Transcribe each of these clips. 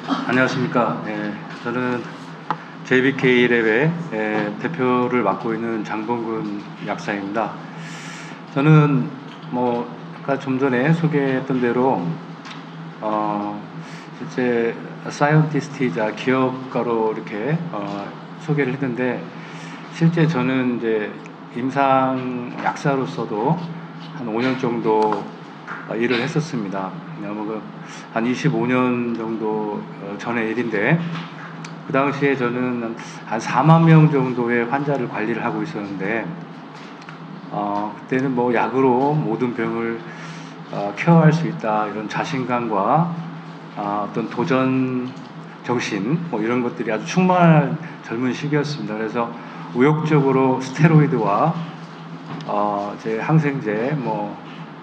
안녕하십니까. 저는 JBK랩의 대표를 맡고 있는 장봉근 약사입니다. 저는 아까 좀 전에 소개했던 대로 실제 사이언티스트이자 기업가로 이렇게 소개를 했는데, 실제 저는 이제 임상 약사로서도 한 5년 정도 일을 했었습니다. 한 25년 정도 전의 일인데, 그 당시에 저는 한 4만 명 정도의 환자를 관리를 하고 있었는데, 그때는 약으로 모든 병을 케어할 수 있다, 이런 자신감과 어떤 도전 정신 이런 것들이 아주 충만한 젊은 시기였습니다. 그래서 의욕적으로 스테로이드와 제 항생제,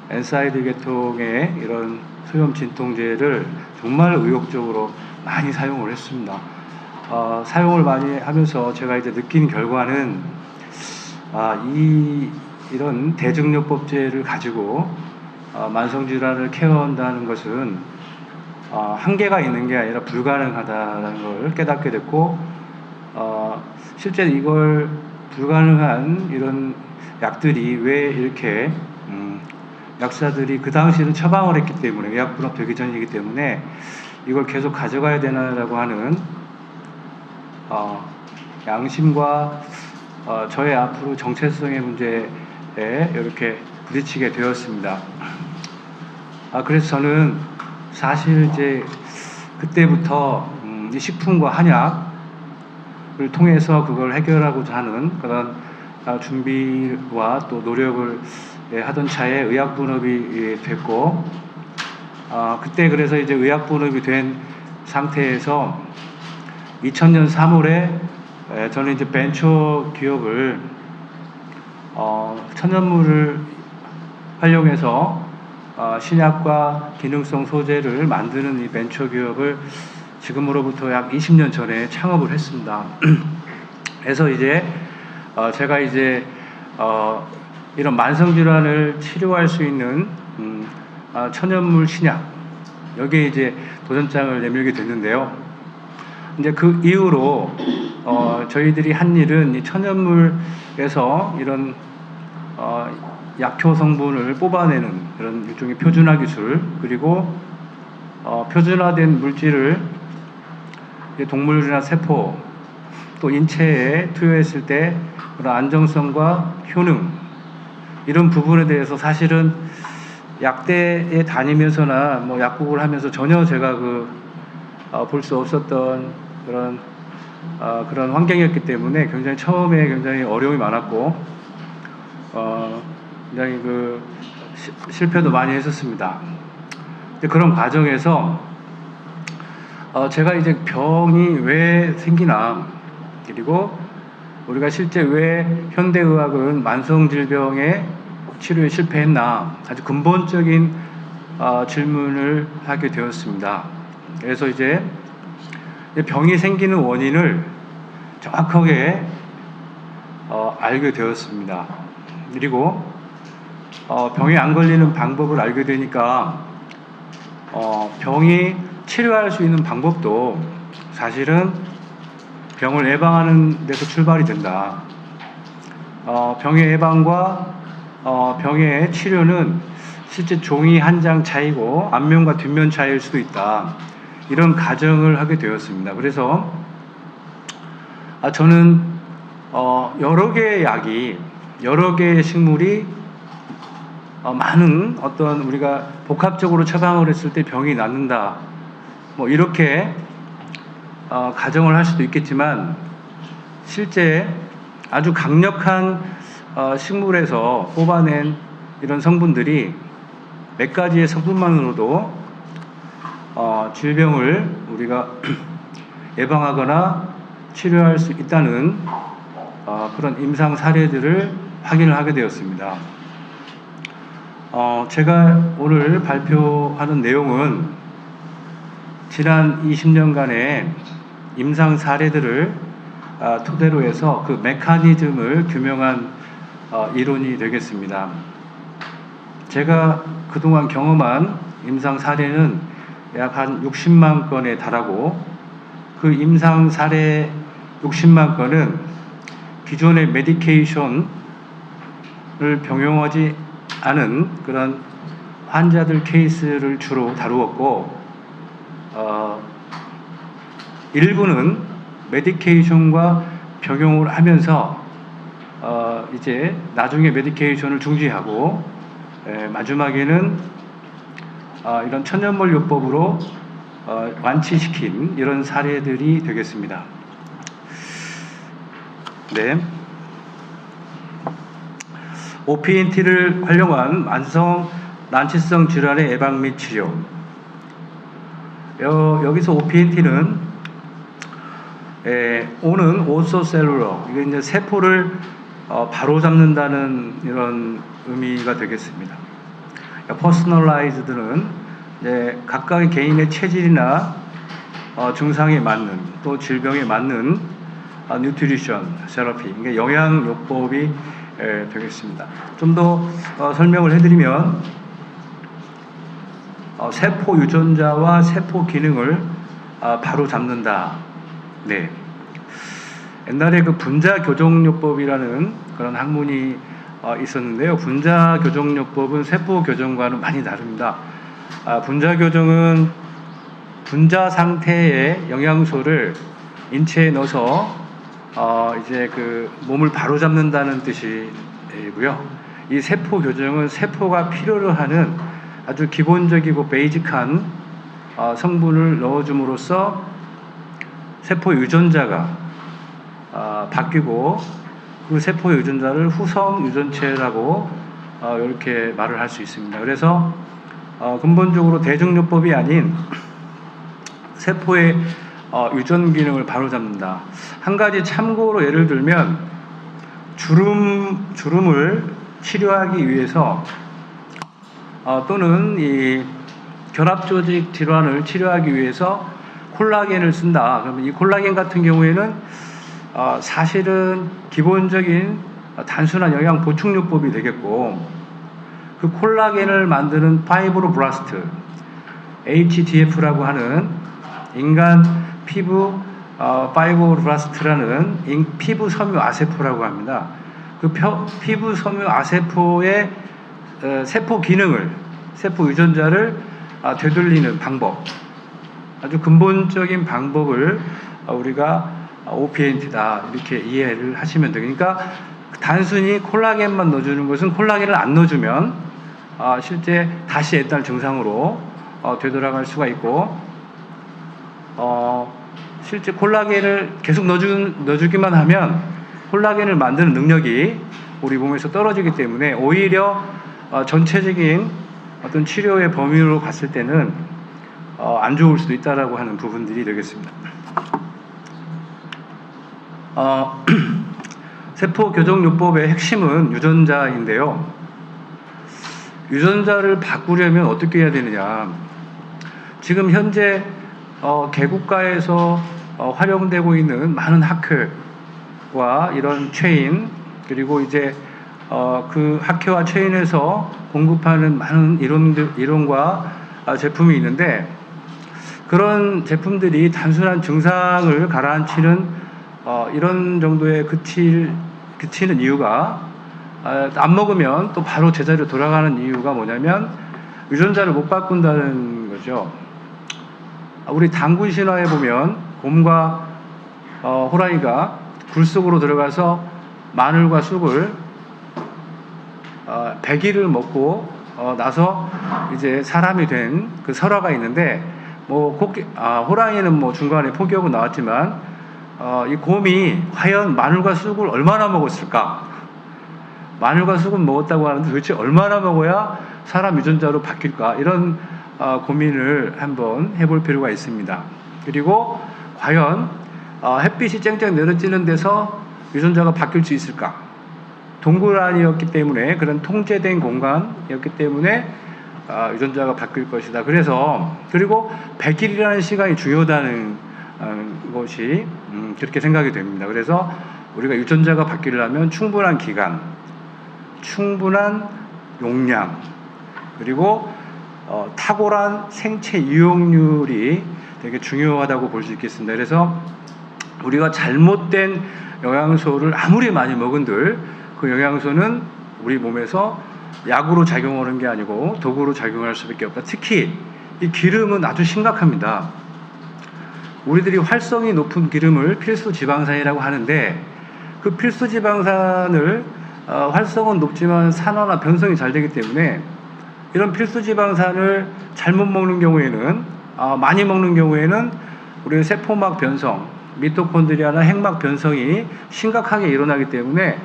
엔사이드 계통의 이런 소염 진통제를 정말 의욕적으로 많이 사용을 했습니다. 사용을 많이 하면서 제가 이제 느낀 결과는 이런 대증요법제를 가지고 만성질환을 케어한다는 것은 한계가 있는 게 아니라 불가능하다는 걸 깨닫게 됐고, 실제 이걸 불가능한 이런 약들이 왜 이렇게 약사들이 그 당시에는 처방을 했기 때문에, 의약분업 되기 전이기 때문에 이걸 계속 가져가야 되나라고 하는 양심과 저의 앞으로 정체성의 문제에 이렇게 부딪히게 되었습니다. 그래서 저는 사실 이제 그때부터 이 식품과 한약을 통해서 그걸 해결하고자 하는 그런 준비와 또 노력을 하던 차에 의약분업이 됐고, 그때 그래서 이제 의약분업이 된 상태에서 2000년 3월에 저는 이제 벤처 기업을 천연물을 활용해서 신약과 기능성 소재를 만드는 이 벤처 기업을 지금으로부터 약 20년 전에 창업을 했습니다. 그래서 이제 제가 이제 이런 만성질환을 치료할 수 있는 천연물 신약, 여기에 이제 도전장을 내밀게 됐는데요. 이제 그 이후로 저희들이 한 일은 이 천연물에서 이런 약효 성분을 뽑아내는 그런 일종의 표준화 기술, 그리고 표준화된 물질을 동물이나 세포 또 인체에 투여했을 때 그런 안정성과 효능, 이런 부분에 대해서 사실은 약대에 다니면서나 약국을 하면서 전혀 제가 볼 수 없었던 그런 환경이었기 때문에 굉장히 처음에 굉장히 어려움이 많았고 굉장히 실패도 많이 했었습니다. 그런 과정에서 제가 이제 병이 왜 생기나, 그리고 우리가 실제 왜 현대의학은 만성질병의 치료에 실패했나, 아주 근본적인 질문을 하게 되었습니다. 그래서 이제 병이 생기는 원인을 정확하게 알게 되었습니다. 그리고 병이 안 걸리는 방법을 알게 되니까 병이 치료할 수 있는 방법도 사실은 병을 예방하는 데서 출발이 된다. 병의 예방과 병의 치료는 실제 종이 한 장 차이고 앞면과 뒷면 차이일 수도 있다. 이런 가정을 하게 되었습니다. 그래서 저는 여러 개의 약이, 여러 개의 식물이 많은 어떤 우리가 복합적으로 처방을 했을 때 병이 낫는다, 이렇게 가정을 할 수도 있겠지만, 실제 아주 강력한 식물에서 뽑아낸 이런 성분들이 몇 가지의 성분만으로도 질병을 우리가 예방하거나 치료할 수 있다는 그런 임상 사례들을 확인을 하게 되었습니다. 제가 오늘 발표하는 내용은 지난 20년간의 임상 사례들을 토대로 해서 그 메커니즘을 규명한 이론이 되겠습니다. 제가 그동안 경험한 임상 사례는 약 한 60만 건에 달하고, 그 임상 사례 60만 건은 기존의 메디케이션을 병용하지 않은 그런 환자들 케이스를 주로 다루었고, 일부는 메디케이션과 병용을 하면서 이제 나중에 메디케이션을 중지하고, 마지막에는 이런 천연몰요법으로 완치시킨 이런 사례들이 되겠습니다. 네. OPNT를 활용한 만성 난치성 질환의 예방 및 치료. 여기서 OPNT는 O는 오소셀룰러, 이게 이제 세포를 바로 잡는다는 이런 의미가 되겠습니다. 퍼스널라이즈드는 이제 각각의 개인의 체질이나 증상에 맞는, 또 질병에 맞는 뉴트리션 세라피, 그러니까 영양요법이 되겠습니다. 좀 더 설명을 해드리면, 세포 유전자와 세포 기능을 바로 잡는다. 네. 옛날에 그 분자교정요법이라는 그런 학문이 있었는데요. 분자교정요법은 세포교정과는 많이 다릅니다. 분자교정은 분자 상태의 영양소를 인체에 넣어서 이제 그 몸을 바로잡는다는 뜻이고요. 이 세포교정은 세포가 필요로 하는 아주 기본적이고 베이직한 성분을 넣어줌으로써 세포 유전자가 바뀌고, 그 세포 유전자를 후성 유전체라고 이렇게 말을 할 수 있습니다. 그래서 근본적으로 대증요법이 아닌 세포의 유전 기능을 바로잡는다. 한 가지 참고로 예를 들면, 주름을 치료하기 위해서 또는 이 결합조직 질환을 치료하기 위해서 콜라겐을 쓴다. 그러면 이 콜라겐 같은 경우에는 사실은 기본적인 단순한 영양 보충요법이 되겠고, 그 콜라겐을 만드는 파이브로블라스트, HDF라고 하는 인간 피부 파이브로블라스트라는 피부 섬유 아세포라고 합니다. 그 피부 섬유 아세포의 세포 기능을, 세포 유전자를 되돌리는 방법, 아주 근본적인 방법을 우리가 OPNT다 이렇게 이해를 하시면 돼요. 그러니까 단순히 콜라겐만 넣어주는 것은, 콜라겐을 안 넣어주면 실제 다시 옛날 증상으로 되돌아갈 수가 있고, 실제 콜라겐을 계속 넣어주기만 하면 콜라겐을 만드는 능력이 우리 몸에서 떨어지기 때문에 오히려 전체적인 어떤 치료의 범위로 봤을 때는 안 좋을 수도 있다라고 하는 부분들이 되겠습니다. 세포 교정요법의 핵심은 유전자인데요. 유전자를 바꾸려면 어떻게 해야 되느냐? 지금 현재 개국가에서 활용되고 있는 많은 학회와 이런 체인, 그리고 이제 그 학회와 체인에서 공급하는 많은 이론과 제품이 있는데, 그런 제품들이 단순한 증상을 가라앉히는 이런 정도에 그치는 이유가, 안 먹으면 또 바로 제자리로 돌아가는 이유가 뭐냐면 유전자를 못 바꾼다는 거죠. 우리 당군 신화에 보면 곰과 호랑이가 굴 속으로 들어가서 마늘과 쑥을 100일을 먹고 나서 이제 사람이 된 그 설화가 있는데, 호랑이는 뭐 중간에 포기하고 나왔지만 이 곰이 과연 마늘과 쑥을 얼마나 먹었을까? 마늘과 쑥은 먹었다고 하는데 도대체 얼마나 먹어야 사람 유전자로 바뀔까? 이런 고민을 한번 해볼 필요가 있습니다. 그리고 과연 햇빛이 쨍쨍 내려지는 데서 유전자가 바뀔 수 있을까? 동굴안이었기 때문에, 그런 통제된 공간이었기 때문에 유전자가 바뀔 것이다. 그리고 100일이라는 시간이 중요하다는 것이 그렇게 생각이 됩니다. 그래서 우리가 유전자가 바뀌려면 충분한 기간, 충분한 용량, 그리고 탁월한 생체 이용률이 되게 중요하다고 볼 수 있겠습니다. 그래서 우리가 잘못된 영양소를 아무리 많이 먹은들 그 영양소는 우리 몸에서 약으로 작용하는 게 아니고 독으로 작용할 수밖에 없다. 특히 이 기름은 아주 심각합니다. 우리들이 활성이 높은 기름을 필수 지방산이라고 하는데 그 필수 지방산을 활성은 높지만 산화나 변성이 잘 되기 때문에 이런 필수 지방산을 잘못 먹는 경우에는 많이 먹는 경우에는 우리 세포막 변성, 미토콘드리아나 핵막 변성이 심각하게 일어나기 때문에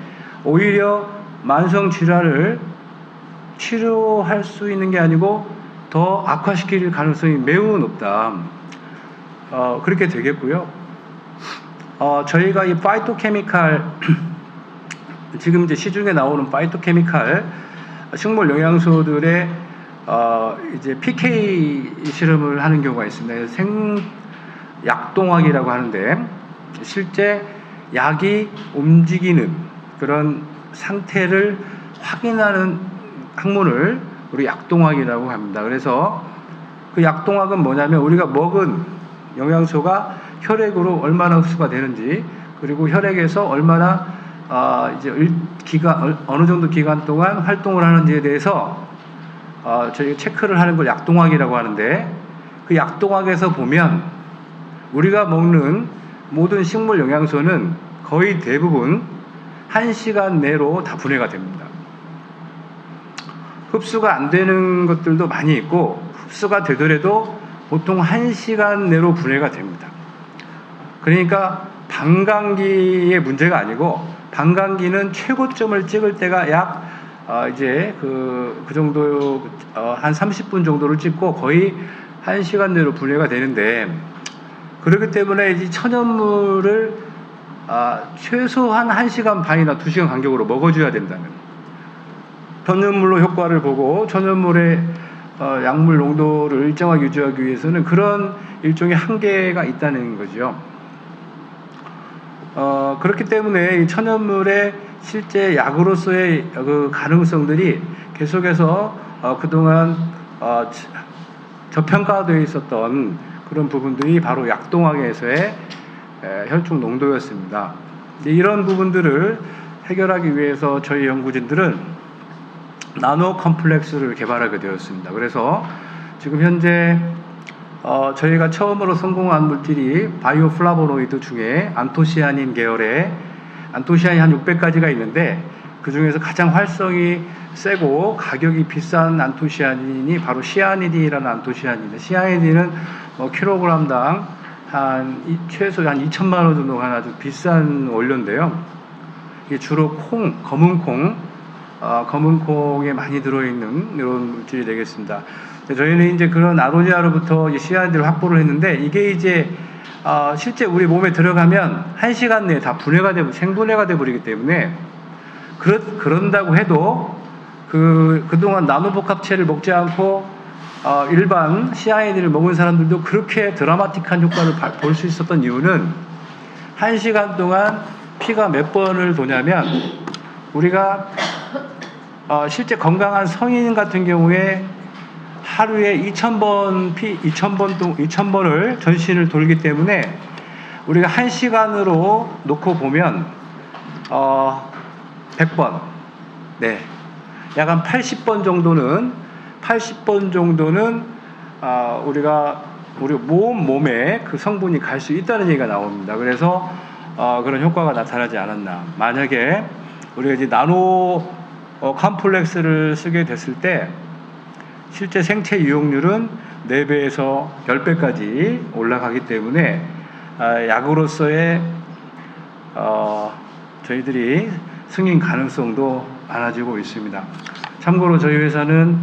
오히려 만성 질환을 치료할 수 있는 게 아니고 더 악화시킬 가능성이 매우 높다. 그렇게 되겠고요. 저희가 이 파이토케미칼 지금 이제 시중에 나오는 파이토케미칼 식물 영양소들의 이제 PK 실험을 하는 경우가 있습니다. 생약동학이라고 하는데 실제 약이 움직이는 그런 상태를 확인하는 학문을 우리 약동학이라고 합니다. 그래서 그 약동학은 뭐냐면 우리가 먹은 영양소가 혈액으로 얼마나 흡수가 되는지 그리고 혈액에서 얼마나 이제 어느 정도 기간 동안 활동을 하는지에 대해서 저희가 체크를 하는 걸 약동학이라고 하는데 그 약동학에서 보면 우리가 먹는 모든 식물 영양소는 거의 대부분 1시간 내로 다 분해가 됩니다. 흡수가 안 되는 것들도 많이 있고 흡수가 되더라도 보통 1시간 내로 분해가 됩니다. 그러니까 방광기의 문제가 아니고 방광기는 최고점을 찍을 때가 약 이제 그 정도 한 30분 정도를 찍고 거의 1시간 내로 분해가 되는데 그렇기 때문에 이 천연물을 최소한 1시간 반이나 2시간 간격으로 먹어줘야 된다는 천연물로 효과를 보고 천연물의 약물 농도를 일정하게 유지하기 위해서는 그런 일종의 한계가 있다는 거죠. 그렇기 때문에 이 천연물의 실제 약으로서의 그 가능성들이 계속해서 그동안 저평가되어 있었던 그런 부분들이 바로 약동학에서의 혈중 농도였습니다. 이런 부분들을 해결하기 위해서 저희 연구진들은 나노 컴플렉스를 개발하게 되었습니다. 그래서 지금 현재 저희가 처음으로 성공한 물질이 바이오플라보노이드 중에 안토시아닌 계열의 안토시아닌이 한 600가지가 있는데 그 중에서 가장 활성이 세고 가격이 비싼 안토시아닌이 바로 시아니딘이라는 안토시아닌인데 시아니딘은 킬로그램당 최소 한 2천만 원 정도 하는 아주 비싼 원료인데요. 이게 주로 검은 콩에 많이 들어있는 이런 물질이 되겠습니다. 저희는 이제 그런 아로니아로부터 시아니딘을 확보를 했는데 이게 이제 실제 우리 몸에 들어가면 1시간 내에 다 생분해가 돼 버리기 때문에 그런다고 해도 그동안 나노복합체를 먹지 않고 일반 시아니딘을 먹은 사람들도 그렇게 드라마틱한 효과를 볼 수 있었던 이유는 1시간 동안 피가 몇 번을 도냐면 우리가 실제 건강한 성인 같은 경우에 하루에 2,000번을 전신을 돌기 때문에 우리가 1시간으로 놓고 보면 100번, 네, 약 한 80번 정도는 우리 몸에 그 성분이 갈 수 있다는 얘기가 나옵니다. 그래서 그런 효과가 나타나지 않았나. 만약에 우리가 이제 나노 컴플렉스를 쓰게 됐을 때 실제 생체 이용률은 4배에서 10배까지 올라가기 때문에 약으로서의 저희들이 승인 가능성도 많아지고 있습니다. 참고로 저희 회사는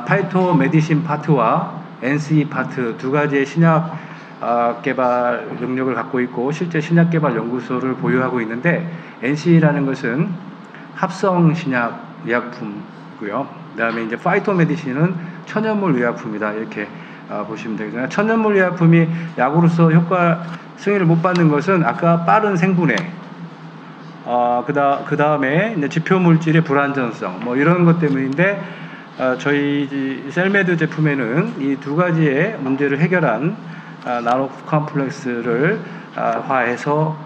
파이토 메디신 파트와 NCE 파트 두 가지의 신약 개발 능력을 갖고 있고 실제 신약 개발 연구소를 보유하고 있는데 NCE라는 것은 합성 신약 의약품이고요. 그다음에 이제 파이토 메디신은 천연물 의약품이다 이렇게 보시면 되겠습니다. 천연물 의약품이 약으로서 효과 승인을 못 받는 것은 아까 빠른 생분해, 그 다음에 지표 물질의 불안전성 이런 것 때문인데 저희 셀메드 제품에는 이 두 가지의 문제를 해결한 나노 컴플렉스를 화해서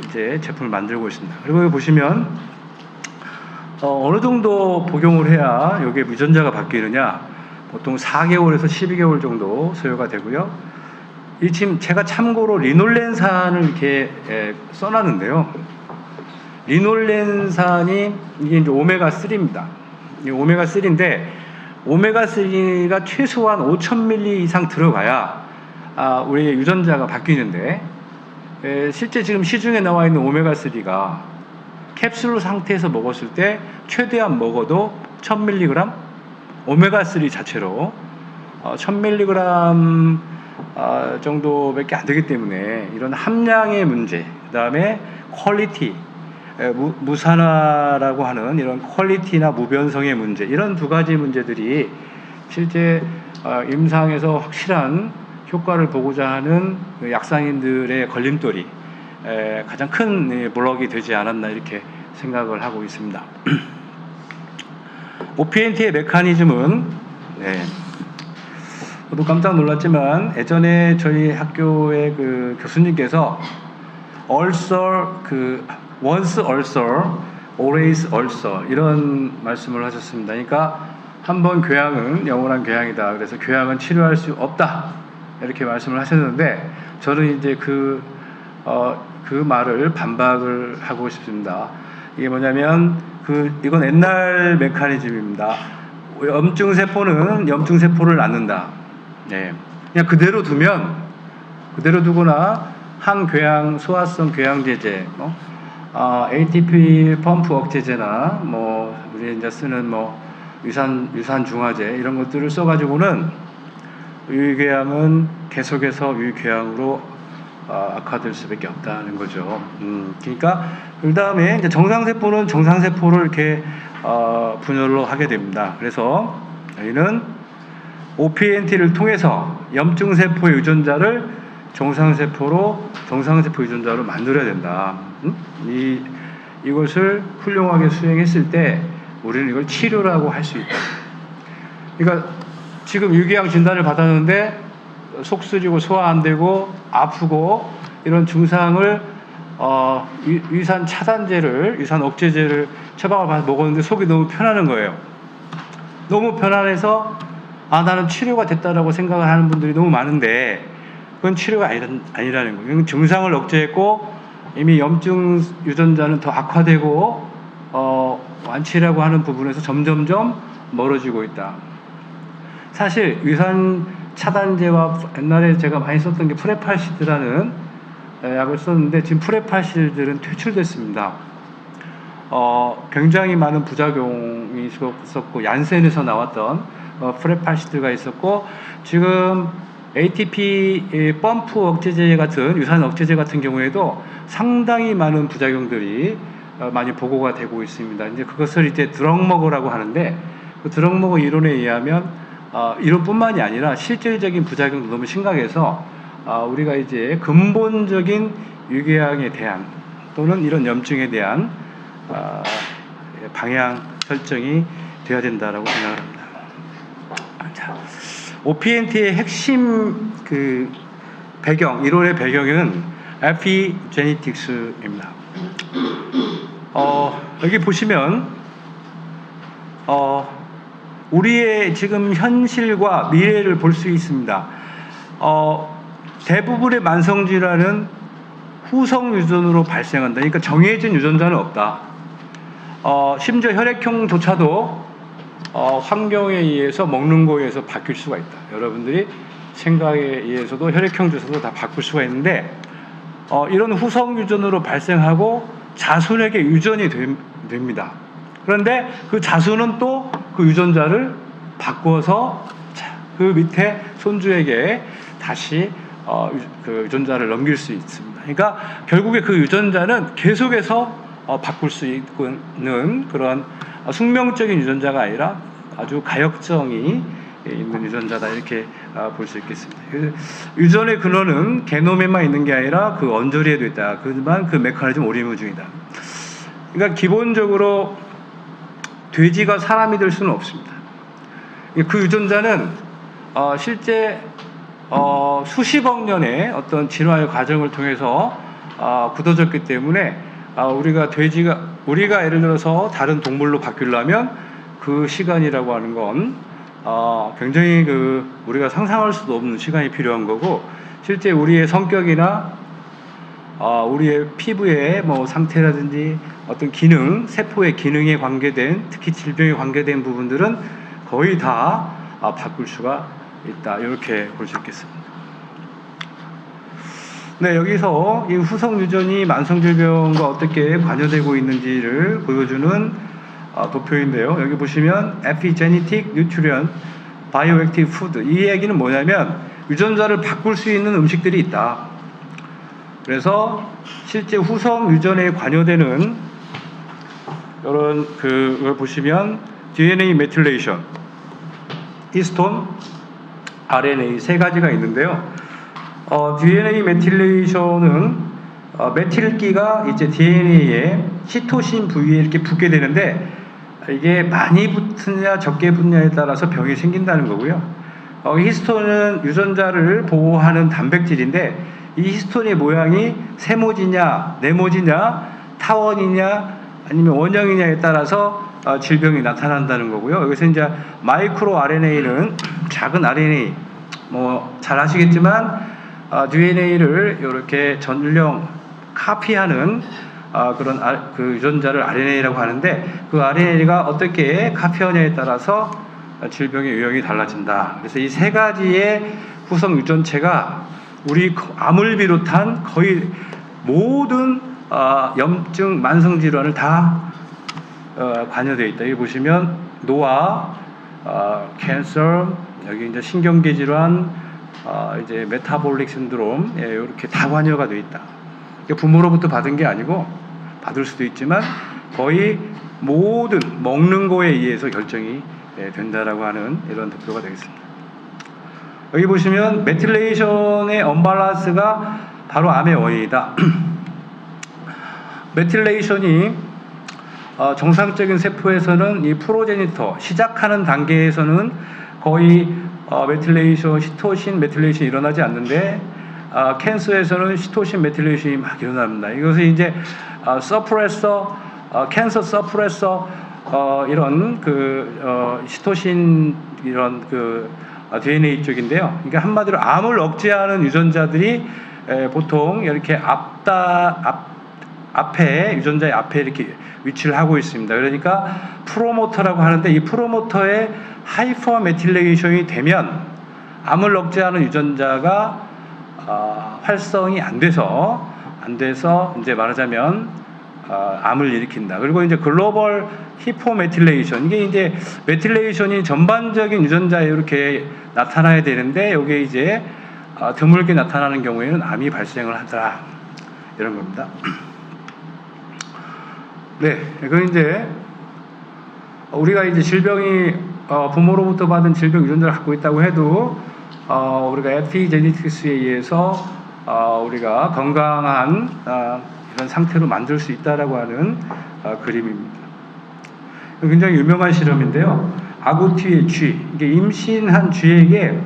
이제 제품을 만들고 있습니다. 그리고 여기 보시면 어느 정도 복용을 해야 이게 유전자가 바뀌느냐, 보통 4개월에서 12개월 정도 소요가 되고요. 이 지금 제가 참고로 리놀렌산을 이렇게 써놨는데요. 리놀렌산이 이게 이제 오메가3입니다. 이 오메가3인데 오메가3가 최소한 5,000ml 이상 들어가야 우리의 유전자가 바뀌는데, 실제 지금 시중에 나와 있는 오메가3가 캡슐 상태에서 먹었을 때 최대한 먹어도 1000mg 오메가3 자체로 1000mg 정도밖에 안 되기 때문에 이런 함량의 문제, 그 다음에 퀄리티, 무산화라고 하는 이런 퀄리티나 무변성의 문제, 이런 두 가지 문제들이 실제 임상에서 확실한 효과를 보고자 하는 약상인들의 걸림돌이 가장 큰 블록이 되지 않았나 이렇게 생각을 하고 있습니다. OPNT의 메커니즘은 저도 깜짝 놀랐지만 예전에 저희 학교의 그 교수님께서 once ulcer, always ulcer 이런 말씀을 하셨습니다. 그러니까 한번 교양은 영원한 교양이다. 그래서 교양은 치료할 수 없다. 이렇게 말씀을 하셨는데 저는 이제 그 말을 반박을 하고 싶습니다. 이게 뭐냐면 이건 옛날 메커니즘입니다. 염증 세포는 염증 세포를 낳는다. 그냥 그대로 두거나 항궤양 소화성 궤양제제, ATP 펌프 억제제나 우리 이제 쓰는 유산 중화제 이런 것들을 써가지고는 유궤양은 계속해서 유궤양으로 악화될 수밖에 없다는 거죠. 그러니까 그 다음에 이제 정상세포는 정상세포를 이렇게 분열로 하게 됩니다. 그래서 저희는 OPNT를 통해서 염증세포의 유전자를 정상세포 유전자로 만들어야 된다. 이것을 훌륭하게 수행했을 때 우리는 이걸 치료라고 할 수 있다. 그러니까 지금 유궤양 진단을 받았는데 속 쓰리고 소화 안 되고 아프고 이런 증상을 유산 차단제를, 유산 억제제를 처방을 받아서 먹었는데 속이 너무 편안한 거예요. 너무 편안해서 나는 치료가 됐다라고 생각을 하는 분들이 너무 많은데 그건 치료가 아니라는 거예요. 증상을 억제했고 이미 염증 유전자는 더 악화되고 완치라고 하는 부분에서 점점점 멀어지고 있다. 사실 유산 차단제와 옛날에 제가 많이 썼던 게 프레팔시드라는 약을 썼는데 지금 프레팔시드들은 퇴출됐습니다. 굉장히 많은 부작용이 있었고 얀센에서 나왔던 프레팔시드가 있었고 지금 ATP 펌프 억제제 같은 유산 억제제 같은 경우에도 상당히 많은 부작용들이 많이 보고가 되고 있습니다. 이제 그것을 이제 드럭머거라고 하는데 그 드럭머거 이론에 의하면 이론뿐만이 아니라 실질적인 부작용도 너무 심각해서 우리가 이제 근본적인 유궤양에 대한 또는 이런 염증에 대한 방향 설정이 되어야 된다라고 생각을 합니다. 자, OPNT의 핵심 이론의 배경은 에피제네틱스입니다. 여기 보시면 우리의 지금 현실과 미래를 볼 수 있습니다. 대부분의 만성질환은 후성 유전으로 발생한다. 그러니까 정해진 유전자는 없다. 심지어 혈액형조차도 환경에 의해서 먹는 거에 의해서 바뀔 수가 있다. 여러분들이 생각에 의해서도 혈액형조차도 다 바꿀 수가 있는데 이런 후성 유전으로 발생하고 자손에게 유전이 됩니다. 그런데 그 자손은 또 그 유전자를 바꿔서 그 밑에 손주에게 다시 그 유전자를 넘길 수 있습니다. 그러니까 결국에 그 유전자는 계속해서 바꿀 수 있는 그런 숙명적인 유전자가 아니라 아주 가역성이 있는 유전자다 이렇게 볼 수 있겠습니다. 유전의 근원은 게놈에만 있는 게 아니라 그 언저리에도 있다. 그지만 그 메커니즘 오리무중이다. 그러니까 기본적으로 돼지가 사람이 될 수는 없습니다. 그 유전자는 실제 수십억 년의 어떤 진화의 과정을 통해서 굳어졌기 때문에 우리가 예를 들어서 다른 동물로 바뀌려면 그 시간이라고 하는 건 굉장히 우리가 상상할 수도 없는 시간이 필요한 거고, 실제 우리의 성격이나 우리의 피부의 뭐 상태라든지 어떤 기능, 세포의 기능에 관계된, 특히 질병에 관계된 부분들은 거의 다 바꿀 수가 있다, 이렇게 볼 수 있겠습니다. 네, 여기서 이 후성 유전이 만성질병과 어떻게 관여되고 있는지를 보여주는 도표인데요. 여기 보시면 Epigenetic Nutrient Bioactive Food, 이 얘기는 뭐냐면 유전자를 바꿀 수 있는 음식들이 있다. 그래서 실제 후성 유전에 관여되는 이런 그걸 보시면 DNA 메틸레이션, 히스톤, RNA 세 가지가 있는데요. DNA 메틸레이션은 메틸기가 이제 DNA에 시토신 부위에 이렇게 붙게 되는데, 이게 많이 붙느냐 적게 붙느냐에 따라서 병이 생긴다는 거고요. 히스톤은 유전자를 보호하는 단백질인데, 이 히스톤의 모양이 세모지냐 네모지냐 타원이냐 아니면 원형이냐에 따라서 질병이 나타난다는 거고요. 여기서 이제 마이크로 RNA는 작은 RNA, 뭐 잘 아시겠지만 DNA를 이렇게 전령 카피하는 그런 그 유전자를 RNA라고 하는데, 그 RNA가 어떻게 카피하냐에 따라서 질병의 유형이 달라진다. 그래서 이 세 가지의 후성 유전체가 우리 암을 비롯한 거의 모든 염증, 만성 질환을 다 관여되어 있다. 여기 보시면 노화, 캔서, 여기 이제 신경계 질환, 이제 메타볼릭 신드롬, 이렇게 다 관여가 되어 있다. 부모로부터 받은 게 아니고 받을 수도 있지만 거의 모든 먹는 거에 의해서 결정이 된다라고 하는 이런 도표가 되겠습니다. 여기 보시면 메틸레이션의 언밸런스가 바로 암의 원인이다. 메틸레이션이 정상적인 세포에서는 이 프로제니터 시작하는 단계에서는 거의 메틸레이션, 시토신 메틸레이션이 일어나지 않는데, 캔서에서는 시토신 메틸레이션이 막 일어납니다. 이것은 이제 서프레서, 캔서 서프레서 이런 시토신 이런 DNA 쪽인데요. 그러니까 한마디로 암을 억제하는 유전자들이 보통 이렇게 앞에 유전자의 앞에 이렇게 위치를 하고 있습니다. 그러니까 프로모터라고 하는데, 이 프로모터의 하이퍼 메틸레이션이 되면 암을 억제하는 유전자가 활성이 안 돼서 이제 말하자면 암을 일으킨다. 그리고 이제 글로벌 히포메틸레이션, 이게 이제 메틸레이션이 전반적인 유전자에 이렇게 나타나야 되는데, 여기에 이제 드물게 나타나는 경우에는 암이 발생을 하더라, 이런 겁니다. 네, 그건 이제 우리가 이제 질병이 부모로부터 받은 질병 유전자를 갖고 있다고 해도 우리가 에피제네틱스에 의해서 우리가 건강한 이런 상태로 만들 수 있다라고 하는 그림입니다. 굉장히 유명한 실험인데요. 아구티의 쥐, 이게 임신한 쥐에게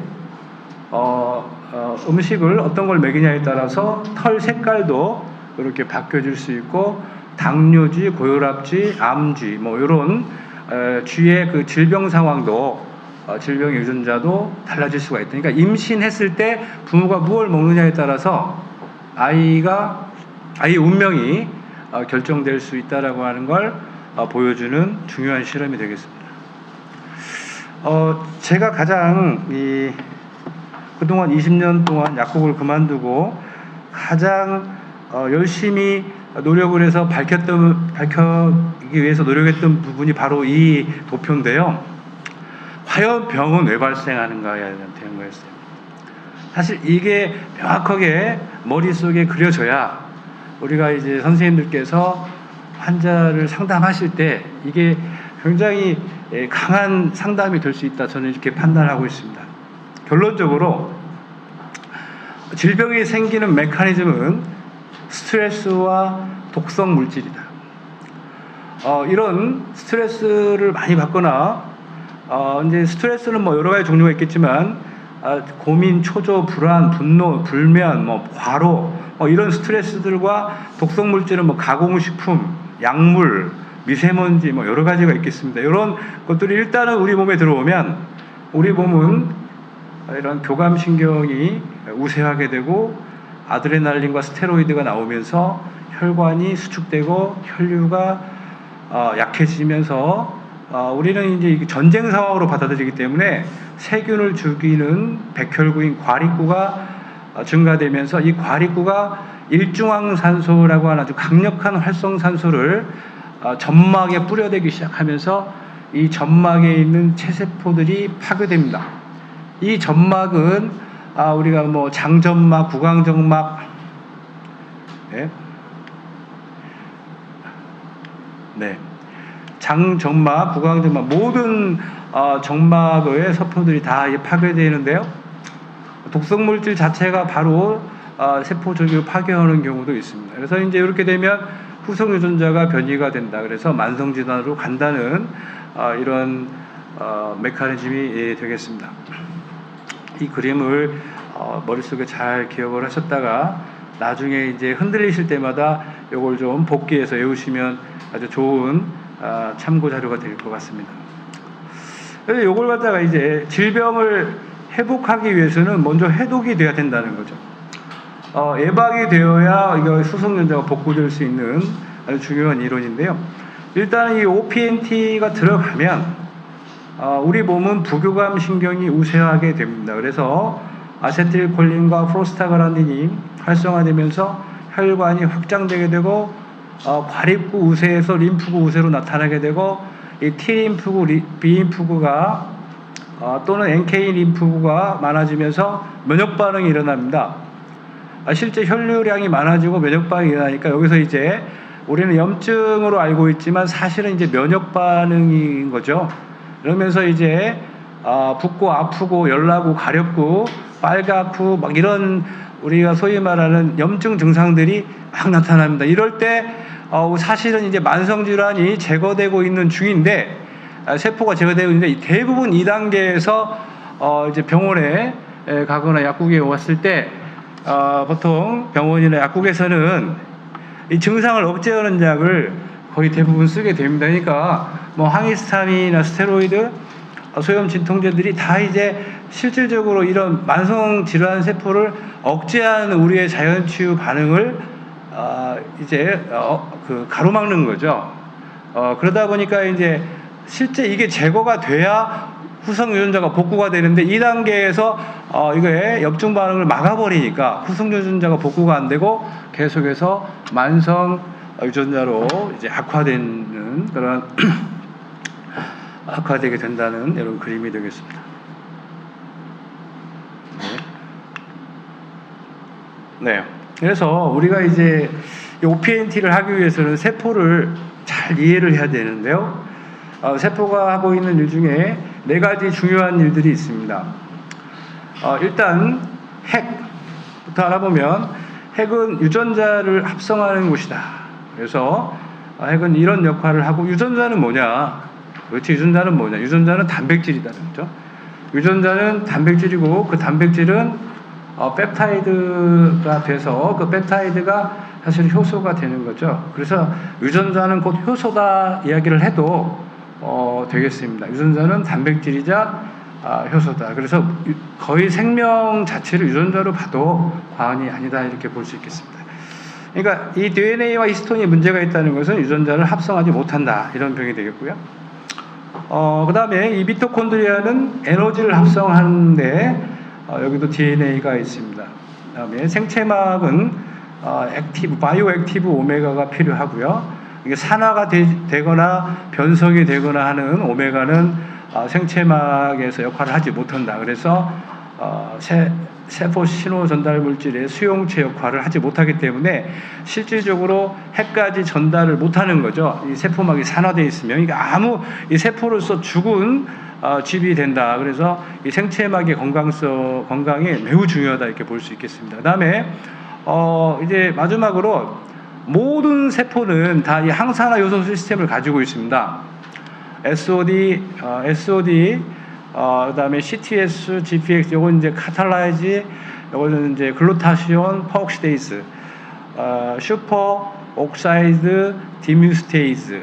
음식을 어떤 걸 먹이냐에 따라서 털 색깔도 이렇게 바뀌어질 수 있고, 당뇨쥐, 고혈압쥐, 암쥐, 뭐 이런 쥐의 그 질병 상황도 질병의 유전자도 달라질 수가 있다. 그러니까 임신했을 때 부모가 무엇을 먹느냐에 따라서 아이의 운명이 결정될 수 있다라고 하는 걸 보여주는 중요한 실험이 되겠습니다. 제가 가장 그동안 20년 동안 약국을 그만두고 가장 열심히 노력을 해서 밝히기 위해서 노력했던 부분이 바로 이 도표인데요. 과연 병은 왜 발생하는가에 대한 거였어요. 사실 이게 명확하게 머릿속에 그려져야 우리가 이제 선생님들께서 환자를 상담하실 때 이게 굉장히 강한 상담이 될 수 있다, 저는 이렇게 판단하고 있습니다. 결론적으로 질병이 생기는 메커니즘은 스트레스와 독성 물질이다. 이런 스트레스를 많이 받거나 이제 스트레스는 뭐 여러 가지 종류가 있겠지만 고민, 초조, 불안, 분노, 불면, 뭐 과로, 이런 스트레스들과 독성 물질은 뭐 가공식품, 약물, 미세먼지, 뭐 여러 가지가 있겠습니다. 이런 것들이 일단은 우리 몸에 들어오면 우리 몸은 이런 교감신경이 우세하게 되고 아드레날린과 스테로이드가 나오면서 혈관이 수축되고 혈류가 약해지면서 우리는 이제 전쟁 상황으로 받아들이기 때문에 세균을 죽이는 백혈구인 과립구가 증가되면서 이 과립구가 일중항산소라고 하는 아주 강력한 활성산소를 점막에 뿌려대기 시작하면서 이 점막에 있는 체세포들이 파괴됩니다. 이 점막은 우리가 뭐 장점막, 구강정막, 장점막, 구강정막 모든 정막의 세포들이 다 파괴되는데요. 독성물질 자체가 바로 세포 조직을 파괴하는 경우도 있습니다. 그래서 이제 이렇게 되면 후성 유전자가 변이가 된다. 그래서 만성 질환으로 간다는 이런 메커니즘이 되겠습니다. 이 그림을 머릿속에 잘 기억을 하셨다가 나중에 이제 흔들리실 때마다 이걸 좀 복기해서 외우시면 아주 좋은 참고 자료가 될 것 같습니다. 그래서 이걸 갖다가 이제 질병을 회복하기 위해서는 먼저 해독이 돼야 된다는 거죠. 예방이 되어야 이거 수성유전자가 복구될 수 있는 아주 중요한 이론인데요. 일단 이 OPNT가 들어가면 우리 몸은 부교감 신경이 우세하게 됩니다. 그래서 아세틸콜린과 프로스타글란딘이 활성화되면서 혈관이 확장되게 되고 과립구 우세에서 림프구 우세로 나타나게 되고 이 T림프구, B림프구가 또는 NK 림프구가 많아지면서 면역 반응이 일어납니다. 실제 혈류량이 많아지고 면역 반응이 일어나니까 여기서 이제 우리는 염증으로 알고 있지만 사실은 이제 면역 반응인 거죠. 그러면서 이제 붓고 아프고 열나고 가렵고 빨갛고 막 이런 우리가 소위 말하는 염증 증상들이 막 나타납니다. 이럴 때 사실은 이제 만성 질환이 제거되고 있는 중인데 세포가 제거되고 있는데 대부분 2단계에서 이제 병원에 가거나 약국에 왔을 때 보통 병원이나 약국에서는 이 증상을 억제하는 약을 거의 대부분 쓰게 됩니다. 그러니까 뭐 항히스타민이나 스테로이드, 소염 진통제들이 다 이제 실질적으로 이런 만성 질환 세포를 억제하는 우리의 자연치유 반응을 이제 가로막는 거죠. 그러다 보니까 이제 실제 이게 제거가 돼야 후성 유전자가 복구가 되는데 2단계에서 이거에 염증 반응을 막아버리니까 후성 유전자가 복구가 안 되고 계속해서 만성 유전자로 이제 악화되는 그런 악화되게 된다는 이런 그림이 되겠습니다. 네. 그래서 우리가 이제 OPNT를 하기 위해서는 세포를 잘 이해를 해야 되는데요. 세포가 하고 있는 일 중에 4가지 중요한 일들이 있습니다. 일단 핵부터 알아보면 핵은 유전자를 합성하는 곳이다. 그래서 핵은 이런 역할을 하고 유전자는 뭐냐? 도대체 유전자는 뭐냐? 유전자는 단백질이다는 거죠. 유전자는 단백질이고 그 단백질은 펩타이드가 돼서 그 펩타이드가 사실 효소가 되는 거죠. 그래서 유전자는 곧 효소다 이야기를 해도 되겠습니다. 유전자는 단백질이자 효소다. 그래서 거의 생명 자체를 유전자로 봐도 과언이 아니다 이렇게 볼 수 있겠습니다. 그러니까 이 DNA와 히스톤이 문제가 있다는 것은 유전자를 합성하지 못한다 이런 병이 되겠고요. 그 다음에 이 미토콘드리아는 에너지를 합성하는데 여기도 DNA가 있습니다. 그 다음에 생체막은 바이오 액티브 오메가가 필요하고요. 이게 산화가 되거나 변성이 되거나 하는 오메가는 생체막에서 역할을 하지 못한다. 그래서 세포 신호 전달 물질의 수용체 역할을 하지 못하기 때문에 실질적으로 핵까지 전달을 못하는 거죠. 이 세포막이 산화되어 있으면 그러니까 이 세포로서 죽은 집이 된다. 그래서 이 생체막의 건강에 매우 중요하다 이렇게 볼 수 있겠습니다. 그다음에 이제 마지막으로 모든 세포는 다 이 항산화 요소 시스템을 가지고 있습니다. SOD, 그다음에 CTS, GPX, 요건 이제 카탈라이즈, 요거는 이제 글루타시온 퍼옥시데이즈, 슈퍼 옥사이드 디뮤테이즈,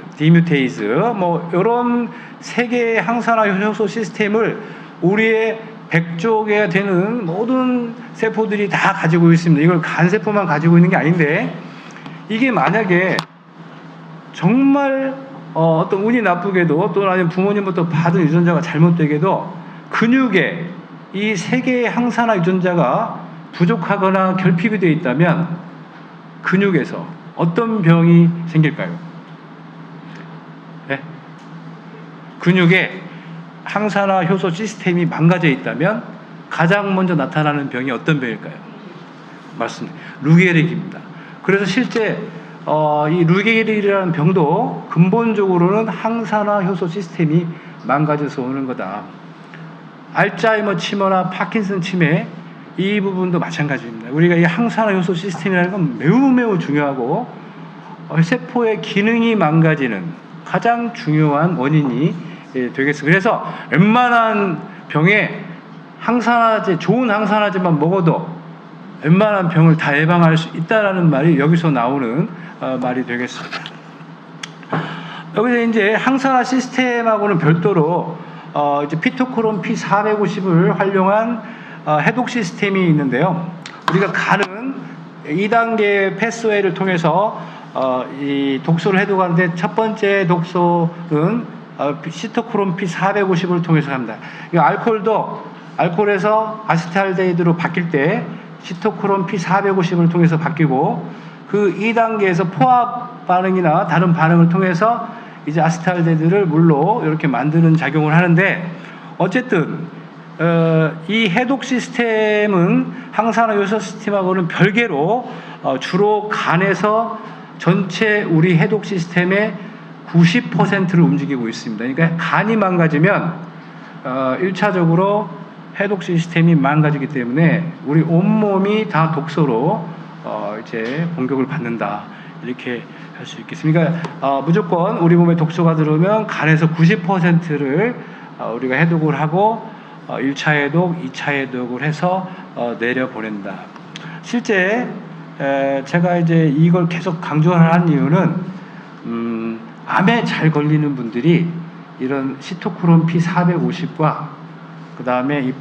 뭐 이런 세 개의 항산화 효소 시스템을 우리의 100조개가 되는 모든 세포들이 다 가지고 있습니다. 이걸 간세포만 가지고 있는 게 아닌데, 이게 만약에 정말 어떤 운이 나쁘게도 또는 아니면 부모님부터 받은 유전자가 잘못되게도 근육에 이 세 개의 항산화 유전자가 부족하거나 결핍이 되어 있다면 근육에서 어떤 병이 생길까요? 네? 근육에 항산화 효소 시스템이 망가져 있다면 가장 먼저 나타나는 병이 어떤 병일까요? 맞습니다. 루게릭입니다. 그래서 실제 이 루게릭이라는 병도 근본적으로는 항산화 효소 시스템이 망가져서 오는 거다. 알츠하이머 치매나 파킨슨 치매, 이 부분도 마찬가지입니다. 우리가 이 항산화 효소 시스템이라는 건 매우 중요하고 세포의 기능이 망가지는 가장 중요한 원인이 되겠습니다. 그래서 웬만한 병에 항산화제, 좋은 항산화제만 먹어도 웬만한 병을 다 예방할 수 있다라는 말이 여기서 나오는 말이 되겠습니다. 여기서 이제 항산화 시스템하고는 별도로 이제 피토크롬 P450을 활용한 해독 시스템이 있는데요. 우리가 간은 2단계 패스웨이를 통해서 이 독소를 해독하는데 첫 번째 독소는 시토크롬 P450을 통해서 합니다. 이 알코올에서 아세탈데히드로 바뀔 때 시토크롬 P450을 통해서 바뀌고, 그 2단계에서 포화 반응이나 다른 반응을 통해서 이제 아세탈데히드를 물로 이렇게 만드는 작용을 하는데, 어쨌든 이 해독 시스템은 항산화 요소 시스템하고는 별개로 주로 간에서 전체 우리 해독 시스템의 90%를 움직이고 있습니다. 그러니까 간이 망가지면 1차적으로 해독 시스템이 망가지기 때문에 우리 온몸이 다 독소로 이제 공격을 받는다, 이렇게 할 수 있겠습니다. 그러니까 무조건 우리 몸에 독소가 들어오면 간에서 90%를 우리가 해독을 하고 1차 해독, 2차 해독을 해서 내려보낸다. 실제 제가 이제 이걸 계속 강조하는 이유는 암에 잘 걸리는 분들이 이런 시토크롬 P450과 그 다음에 이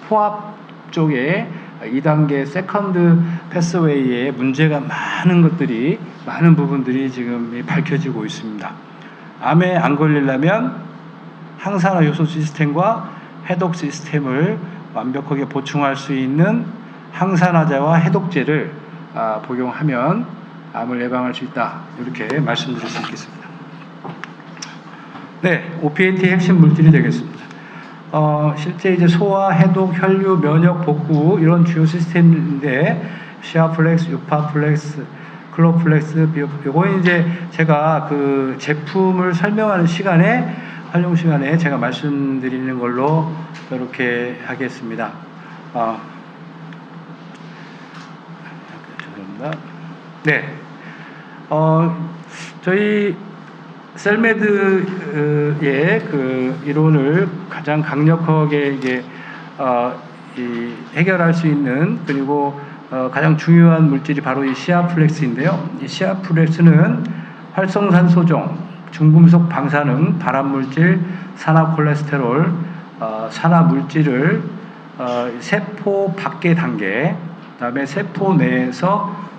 포압 쪽에 2단계 세컨드 패스웨이에 문제가 많은 부분들이 지금 밝혀지고 있습니다. 암에 안 걸리려면 항산화 요소 시스템과 해독 시스템을 완벽하게 보충할 수 있는 항산화제와 해독제를 복용하면 암을 예방할 수 있다, 이렇게 말씀드릴 수 있겠습니다. 네, OPNT 핵심 물질이 되겠습니다. 실제 이제 소화, 해독, 혈류, 면역, 복구, 이런 주요 시스템인데, 시아플렉스, 유파플렉스, 클로플렉스, 요거는 이제 제가 그 제품을 설명하는 활용 시간에 제가 말씀드리는 걸로 이렇게 하겠습니다. 죄송합니다. 네. 저희 셀메드의 그 이론을 가장 강력하게 이제 해결할 수 있는, 그리고 가장 중요한 물질이 바로 이 시아플렉스인데요. 이 시아플렉스는 활성산소종, 중금속 방사능, 발암물질, 산화콜레스테롤, 산화물질을 세포 밖의 단계, 그다음에 세포 내에서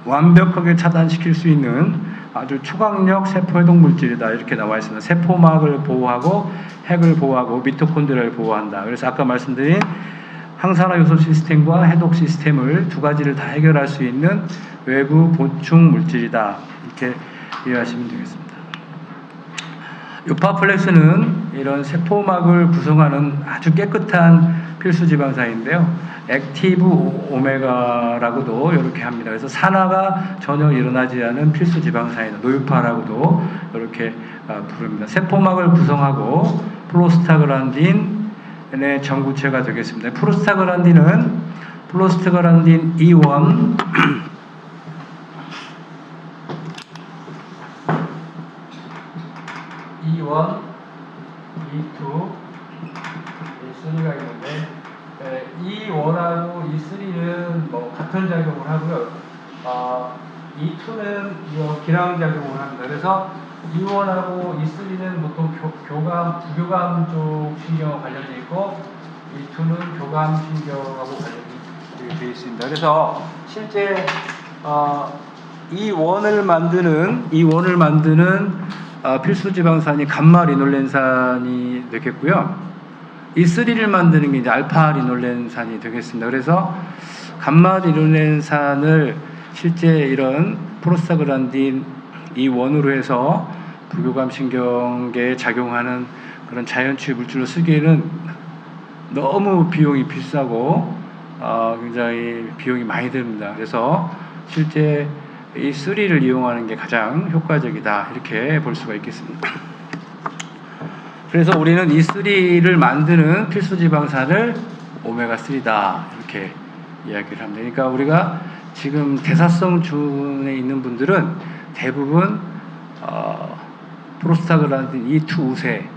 완벽하게 차단시킬 수 있는 아주 초강력 세포해독 물질이다, 이렇게 나와 있습니다. 세포막을 보호하고 핵을 보호하고 미토콘드리아를 보호한다. 그래서 아까 말씀드린 항산화 요소 시스템과 해독 시스템을 두 가지를 다 해결할 수 있는 외부 보충 물질이다, 이렇게 이해하시면 되겠습니다. 유파플렉스는 이런 세포막을 구성하는 아주 깨끗한 필수 지방산인데요. 액티브 오메가라고도 이렇게 합니다. 그래서 산화가 전혀 일어나지 않은 필수 지방산이다, 노유파라고도 이렇게 부릅니다. 세포막을 구성하고 프로스타글란딘의 전구체가 되겠습니다. 프로스타글란딘은 프로스타글란딘 E1, 같은 작용을 하고요. E2는 기랑 작용을 합니다. 그래서 E1하고 E3는 보통 부교감 쪽 신경과 관련돼 있고 E2는 교감 신경하고 관련이 되어 있습니다. 그래서 실제 E1을 만드는 필수 지방산이 감마 리놀렌산이 되겠고요. E3를 만드는 게 이제 알파 리놀렌산이 되겠습니다. 그래서 감마 리놀렌산을 실제 이런 프로스타글란딘 E1으로 해서 부교감 신경계에 작용하는 그런 자연치유 물질로 쓰기에는 너무 비용이 비싸고 굉장히 비용이 많이 듭니다. 그래서 실제 E3를 이용하는 게 가장 효과적이다 이렇게 볼 수가 있겠습니다. 그래서 우리는 E3를 만드는 필수지방산을 오메가3다 이렇게 이야기를 합니다. 그러니까 우리가 지금 대사성준에 있는 분들은 대부분 프로스타글란딘 E2 우세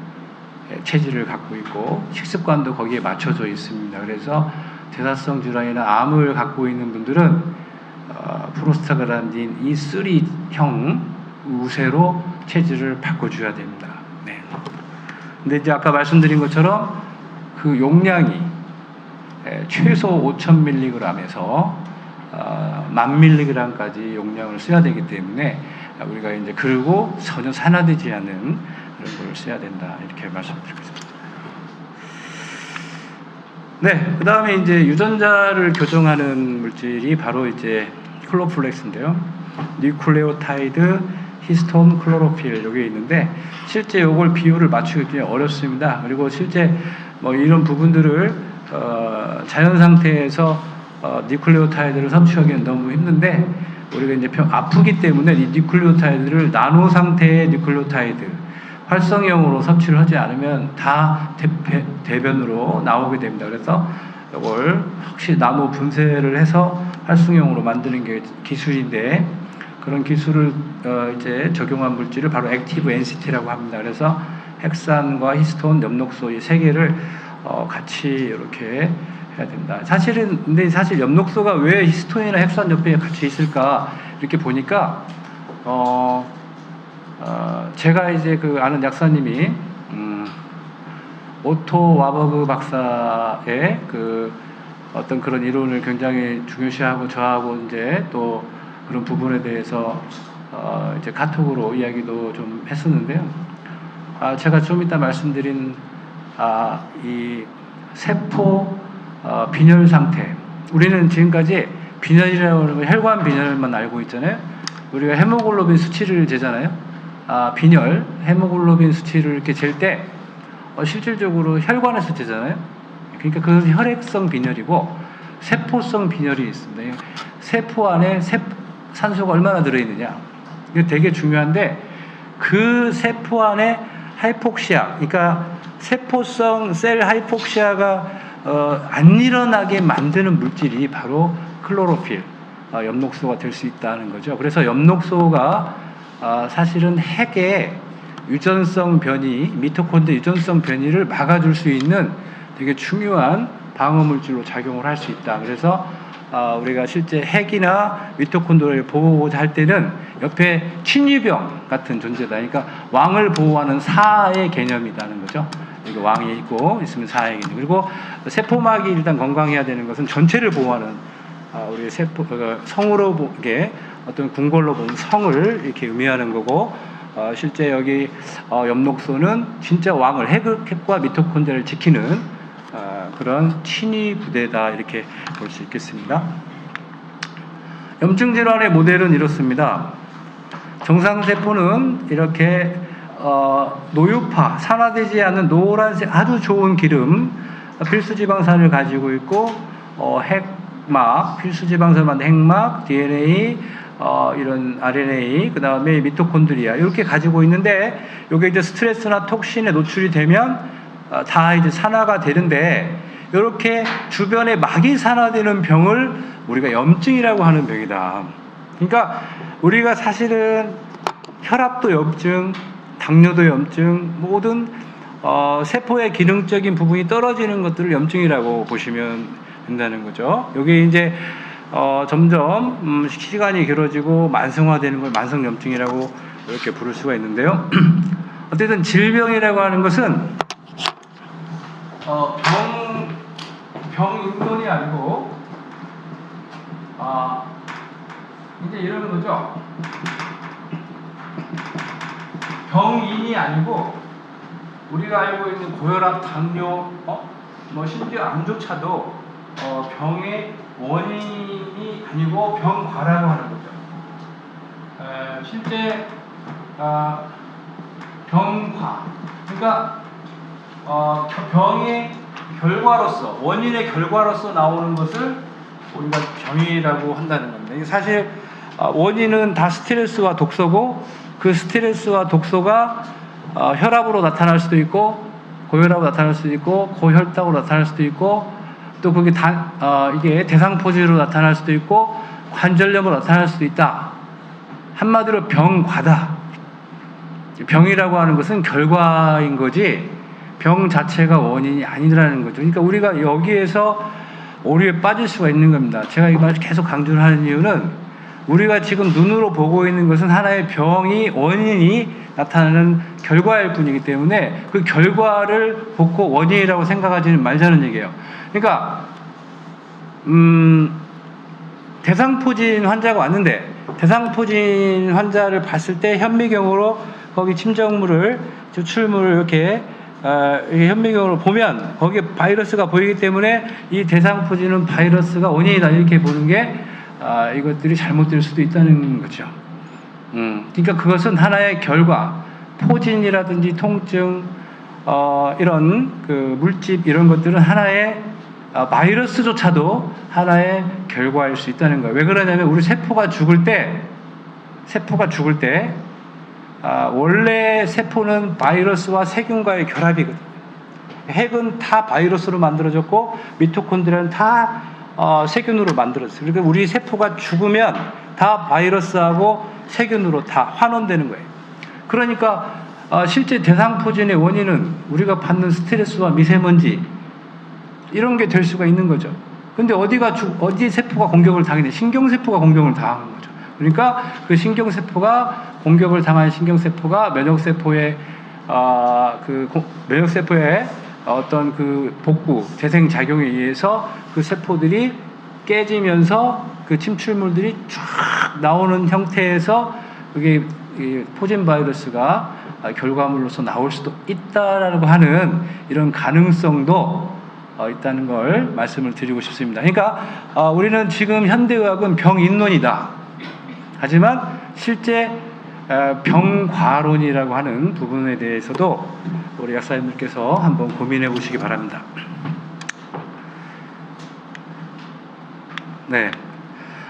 체질을 갖고 있고 식습관도 거기에 맞춰져 있습니다. 그래서 대사성 질환이나 암을 갖고 있는 분들은 프로스타글란딘 E3형 우세로 체질을 바꿔줘야 됩니다. 네. 근데 이제 아까 말씀드린 것처럼 그 용량이 최소 5,000mg에서 10,000mg까지 용량을 써야 되기 때문에 우리가 이제 그리고 전혀 산화되지 않은 그런 걸 써야 된다 이렇게 말씀드리고 있습니다. 네, 그 다음에 이제 유전자를 교정하는 물질이 바로 이제 클로플렉스인데요. 뉴클레오타이드, 히스톤, 클로로필 여기 있는데 실제 이걸 비율을 맞추기 굉장히 어렵습니다. 그리고 실제 뭐 이런 부분들을 자연 상태에서 뉴클레오타이드를 섭취하기는 너무 힘든데 우리가 이제 아프기 때문에 이 뉴클레오타이드를 나노 상태의 뉴클레오타이드 활성형으로 섭취를 하지 않으면 다 대변으로 나오게 됩니다. 그래서 이걸 확실히 나노 분쇄를 해서 활성형으로 만드는 게 기술인데 그런 기술을 이제 적용한 물질을 바로 액티브 NCT라고 합니다. 그래서 헥산과 히스톤, 엽록소 이 세 개를 같이 이렇게 해야 된다. 근데 사실 엽록소가 왜 히스톤이나 헥산 옆에 같이 있을까 이렇게 보니까 제가 이제 그 아는 약사님이 오토 와버그 박사의 그 어떤 그런 이론을 굉장히 중요시하고 저하고 이제 또 그런 부분에 대해서 이제 카톡으로 이야기도 좀 했었는데요. 제가 좀 이따 말씀드린 이 세포 빈혈 상태. 우리는 지금까지 빈혈이라고 하는 혈관 빈혈만 알고 있잖아요. 우리가 헤모글로빈 수치를 재잖아요. 빈혈, 헤모글로빈 수치를 이렇게 잴 때 실질적으로 혈관에서 재잖아요. 그러니까 그것은 혈액성 빈혈이고 세포성 빈혈이 있습니다. 세포 안에 산소가 얼마나 들어있느냐. 이게 되게 중요한데 그 세포 안에 하이폭시아, 그러니까 세포성 셀 하이폭시아가 안 일어나게 만드는 물질이 바로 클로로필, 엽록소가 될 수 있다는 거죠. 그래서 엽록소가 사실은 핵의 유전성 변이, 미토콘드리아 유전성 변이를 막아줄 수 있는 되게 중요한 방어물질로 작용을 할 수 있다. 그래서 우리가 실제 핵이나 미토콘드리아를 보호할 때는 옆에 친위병 같은 존재다. 그러니까 왕을 보호하는 사의 개념이라는 거죠. 이게 왕이 있고 있으면 사의 개념. 그리고 세포막이 일단 건강해야 되는 것은 전체를 보호하는 우리 세포 성으로 보게 어떤 궁궐로 보는 성을 이렇게 의미하는 거고 실제 여기 엽록소는 진짜 왕을 핵과 미토콘드리아를 지키는 그런 친위 부대다 이렇게 볼 수 있겠습니다. 염증 질환의 모델은 이렇습니다. 정상 세포는 이렇게 노유파, 산화되지 않는 노란색 아주 좋은 기름 필수지방산을 가지고 있고 핵막, 필수지방산을 만든 핵막, DNA, 이런 RNA, 그 다음에 미토콘드리아 이렇게 가지고 있는데 이게 이제 스트레스나 톡신에 노출이 되면 다 이제 산화가 되는데 이렇게 주변에 막이 산화되는 병을 우리가 염증이라고 하는 병이다. 그러니까 우리가 사실은 혈압도 염증, 당뇨도 염증, 모든 세포의 기능적인 부분이 떨어지는 것들을 염증이라고 보시면 된다는 거죠. 여기 이제 점점 시간이 길어지고 만성화되는 걸 만성염증이라고 이렇게 부를 수가 있는데요. 어쨌든 질병이라고 하는 것은 병인론이 아니고 이제 이런 거죠. 병인이 아니고 우리가 알고 있는 고혈압, 당뇨, 심지어 암조차도 병의 원인이 아니고 병과라고 하는 거죠. 실제 병과, 그러니까 병의 결과로서, 원인의 결과로서 나오는 것을 우리가 병이라고 한다는 겁니다. 이게 사실 원인은 다 스트레스와 독소고, 그 스트레스와 독소가 혈압으로 나타날 수도 있고, 고혈압으로 나타날 수도 있고, 고혈당으로 나타날 수도 있고, 또 그게 이게 대상포진으로 나타날 수도 있고, 관절염으로 나타날 수도 있다. 한마디로 병과다. 병이라고 하는 것은 결과인 거지 병 자체가 원인이 아니라는 거죠. 그러니까 우리가 여기에서 오류에 빠질 수가 있는 겁니다. 제가 이 말을 계속 강조를 하는 이유는 우리가 지금 눈으로 보고 있는 것은 하나의 병이 원인이 나타나는 결과일 뿐이기 때문에 그 결과를 보고 원인이라고 생각하지는 말자는 얘기예요. 그러니까 대상포진 환자가 왔는데 대상포진 환자를 봤을 때 현미경으로 거기 침정물을 추출물을 이렇게 현미경으로 보면 거기에 바이러스가 보이기 때문에 이 대상포진은 바이러스가 원인이다 이렇게 보는 게 이것들이 잘못될 수도 있다는 거죠. 그러니까 그것은 하나의 결과, 포진이라든지 통증, 이런 그 물집 이런 것들은 하나의 바이러스조차도 하나의 결과일 수 있다는 거예요. 왜 그러냐면 우리 세포가 죽을 때 원래 세포는 바이러스와 세균과의 결합이거든요. 핵은 다 바이러스로 만들어졌고 미토콘드리아는 다 세균으로 만들어졌어요. 그러니까 우리 세포가 죽으면 다 바이러스하고 세균으로 다 환원되는 거예요. 그러니까 실제 대상포진의 원인은 우리가 받는 스트레스와 미세먼지 이런 게 될 수가 있는 거죠. 근데 어디 세포가 공격을 당했냐? 신경세포가 공격을 당한 거죠. 그러니까 그 신경세포가 공격을 당한 신경세포가 면역세포의 면역세포의 어떤 그 복구, 재생작용에 의해서 그 세포들이 깨지면서 그 침출물들이 쫙 나오는 형태에서 그게 포진 바이러스가 결과물로서 나올 수도 있다라고 하는 이런 가능성도 있다는 걸 말씀을 드리고 싶습니다. 그러니까 우리는 지금 현대의학은 병인론이다. 하지만 실제 병과론이라고 하는 부분에 대해서도 우리 약사님들께서 한번 고민해 보시기 바랍니다. 네,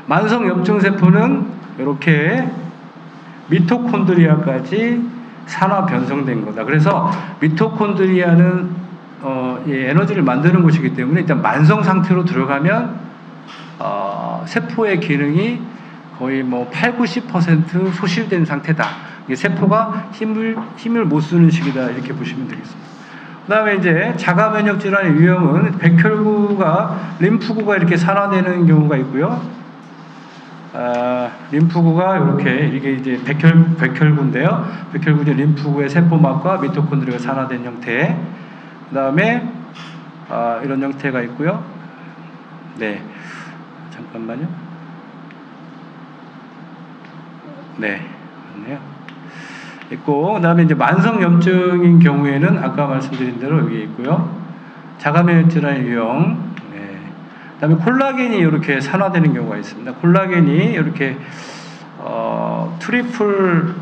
만성 염증세포는 이렇게 미토콘드리아까지 산화 변성된 거다. 그래서 미토콘드리아는 에너지를 만드는 곳이기 때문에 일단 만성 상태로 들어가면 세포의 기능이 거의 80-90% 소실된 상태다. 세포가 힘을 못 쓰는 시기다 이렇게 보시면 되겠습니다. 그 다음에 이제 자가 면역 질환의 유형은 백혈구가 림프구가 이렇게 산화되는 경우가 있고요. 림프구가 이게 이제 백혈구인데요. 백혈구는 림프구의 세포막과 미토콘드리아가 산화된 형태. 그 다음에 이런 형태가 있고요. 네, 잠깐만요. 네, 맞네요. 있고, 그 다음에 이제 만성염증인 경우에는 아까 말씀드린 대로 여기 있고요. 자가면역 질환의 유형. 네. 그 다음에 콜라겐이 이렇게 산화되는 경우가 있습니다. 콜라겐이 이렇게 트리플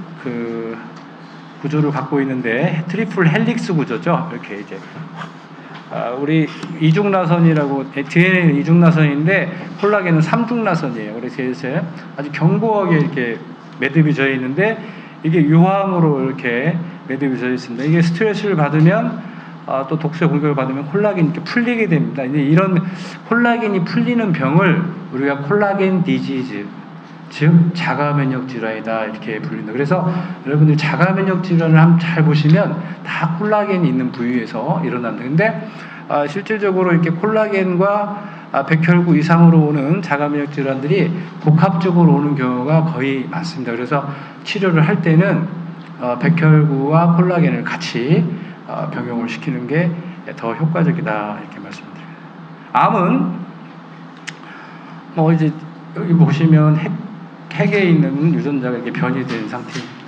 구조를 갖고 있는데 트리플 헬릭스 구조죠. 이렇게 이제 우리 이중나선이라고 DNA는 이중나선인데 콜라겐은 삼중나선이에요. 그래서 아주 견고하게 이렇게 매듭이 져 있는데 이게 유황으로 이렇게 매듭이 져 있습니다. 이게 스트레스를 받으면 또 독소의 공격을 받으면 콜라겐이 이렇게 풀리게 됩니다. 이제 이런 콜라겐이 풀리는 병을 우리가 콜라겐 디지즈, 즉 자가면역 질환이다 이렇게 불린다. 그래서 여러분들이 자가면역 질환을 한번 잘 보시면 다 콜라겐이 있는 부위에서 일어난다. 근데 실질적으로 이렇게 콜라겐과 백혈구 이상으로 오는 자가면역 질환들이 복합적으로 오는 경우가 거의 많습니다. 그래서 치료를 할 때는 백혈구와 콜라겐을 같이 병용을 시키는 게 더 효과적이다 이렇게 말씀드립니다. 암은 이제 여기 보시면 핵에 있는 유전자가 이렇게 변이된 상태입니다.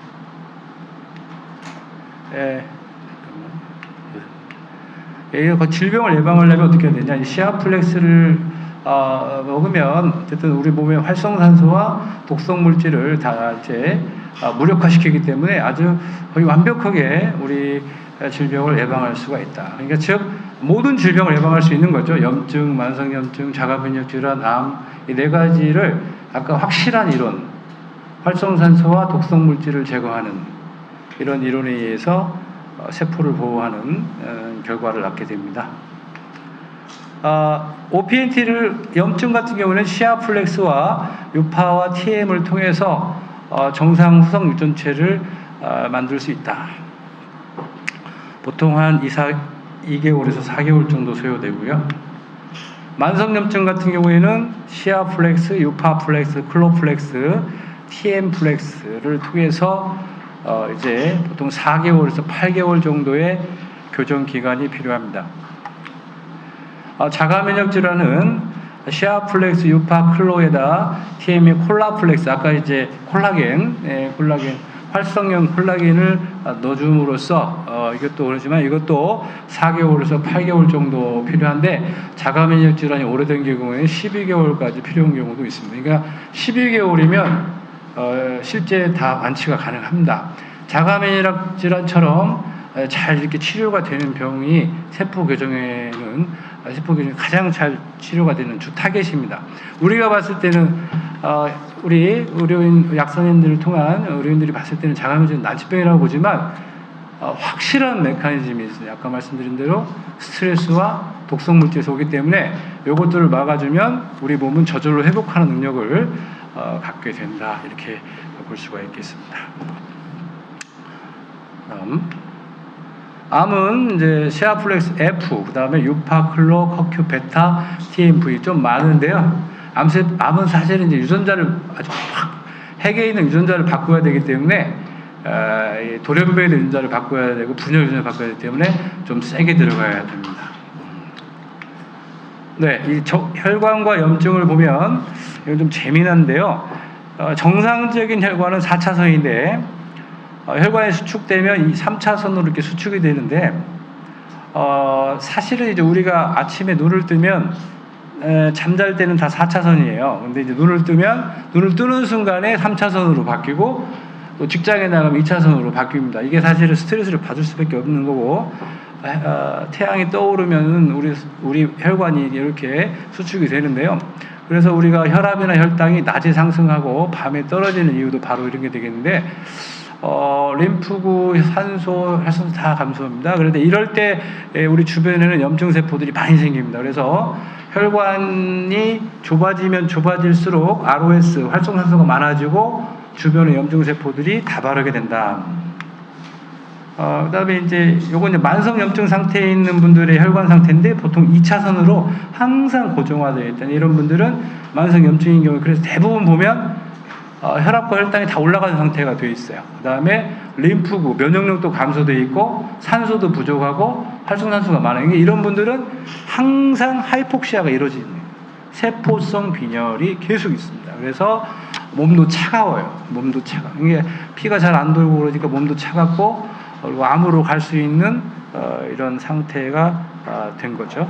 질병을 예방하려면 어떻게 해야 되냐? 시아플렉스를 먹으면 어쨌든 우리 몸의 활성산소와 독성 물질을 다 이제 무력화시키기 때문에 아주 거의 완벽하게 우리 질병을 예방할 수가 있다. 그러니까 즉 모든 질병을 예방할 수 있는 거죠. 염증, 만성염증, 자가면역 질환, 암, 이 네 가지를 아까 확실한 이론, 활성산소와 독성 물질을 제거하는 이런 이론에 의해서 세포를 보호하는 결과를 낳게 됩니다. OPNT를 염증 같은 경우는 시아플렉스와 유파와 TM을 통해서 정상 후성 유전체를 만들 수 있다. 보통 한 2개월에서 4개월 정도 소요되고요. 만성염증 같은 경우에는 시아플렉스, 유파플렉스, 클로플렉스, TM플렉스를 통해서 이제 보통 4개월에서 8개월 정도의 교정 기간이 필요합니다. 자가면역 질환은 시아플렉스, 유파, 클로에다 TM의 콜라플렉스, 아까 이제 콜라겐 활성형 콜라겐을 넣어줌으로써 이것도 그렇지만 이것도 4개월에서 8개월 정도 필요한데 자가면역 질환이 오래된 경우에는 12개월까지 필요한 경우도 있습니다. 그러니까 12개월이면 실제 다 완치가 가능합니다. 자가면역 질환처럼 잘 이렇게 치료가 되는 병이 세포 교정에는 가장 잘 치료가 되는 주 타겟입니다. 우리가 봤을 때는 우리 의료인 약선인들을 통한 의료인들이 봤을 때는 자가면역 난치병이라고 보지만 확실한 메커니즘이 있어요. 아까 말씀드린 대로 스트레스와 독성 물질에서 오기 때문에 이것들을 막아주면 우리 몸은 저절로 회복하는 능력을 갖게 된다. 이렇게 볼 수가 있겠습니다. 암은 이제 시아플렉스 F, 그 다음에 유파, 클로, 커큐, 베타, TMV 좀 많은데요. 암은 사실은 이제 유전자를 아주 핵에 있는 유전자를 바꿔야 되기 때문에 돌연변이의 유전자를 바꿔야 되고 분열 유전자를 바꿔야 되기 때문에 좀 세게 들어가야 됩니다. 네, 이 혈관과 염증을 보면 이건 좀 재미난데요. 정상적인 혈관은 4차선인데 혈관이 수축되면 이 3차선으로 이렇게 수축이 되는데 사실은 이제 우리가 아침에 눈을 뜨면 잠잘 때는 다 4차선이에요. 근데 이제 눈을 뜨는 순간에 3차선으로 바뀌고 또 직장에 나가면 2차선으로 바뀝니다. 이게 사실은 스트레스를 받을 수밖에 없는 거고 태양이 떠오르면 우리 혈관이 이렇게 수축이 되는데요. 그래서 우리가 혈압이나 혈당이 낮에 상승하고 밤에 떨어지는 이유도 바로 이런 게 되겠는데 림프구, 산소, 혈산소 다 감소합니다. 그런데 이럴 때 우리 주변에는 염증 세포들이 많이 생깁니다. 그래서 혈관이 좁아지면 좁아질수록 ROS, 활성산소가 많아지고 주변의 염증 세포들이 다발하게 된다. 그다음에 이제 요건 이제 만성 염증 상태에 있는 분들의 혈관 상태인데 보통 2차선으로 항상 고정화되어 있다는 이런 분들은 만성 염증인 경우에 그래서 대부분 보면 혈압과 혈당이 다 올라가는 상태가 되어 있어요. 그 다음에 림프구, 면역력도 감소되어 있고 산소도 부족하고 활성산소가 많아요. 이런 분들은 항상 하이폭시아가 이루어지는 거예요. 세포성 빈혈이 계속 있습니다. 그래서 몸도 차가워요. 이게 피가 잘 안 돌고 그러니까 몸도 차갑고 그리고 암으로 갈 수 있는 이런 상태가 된 거죠.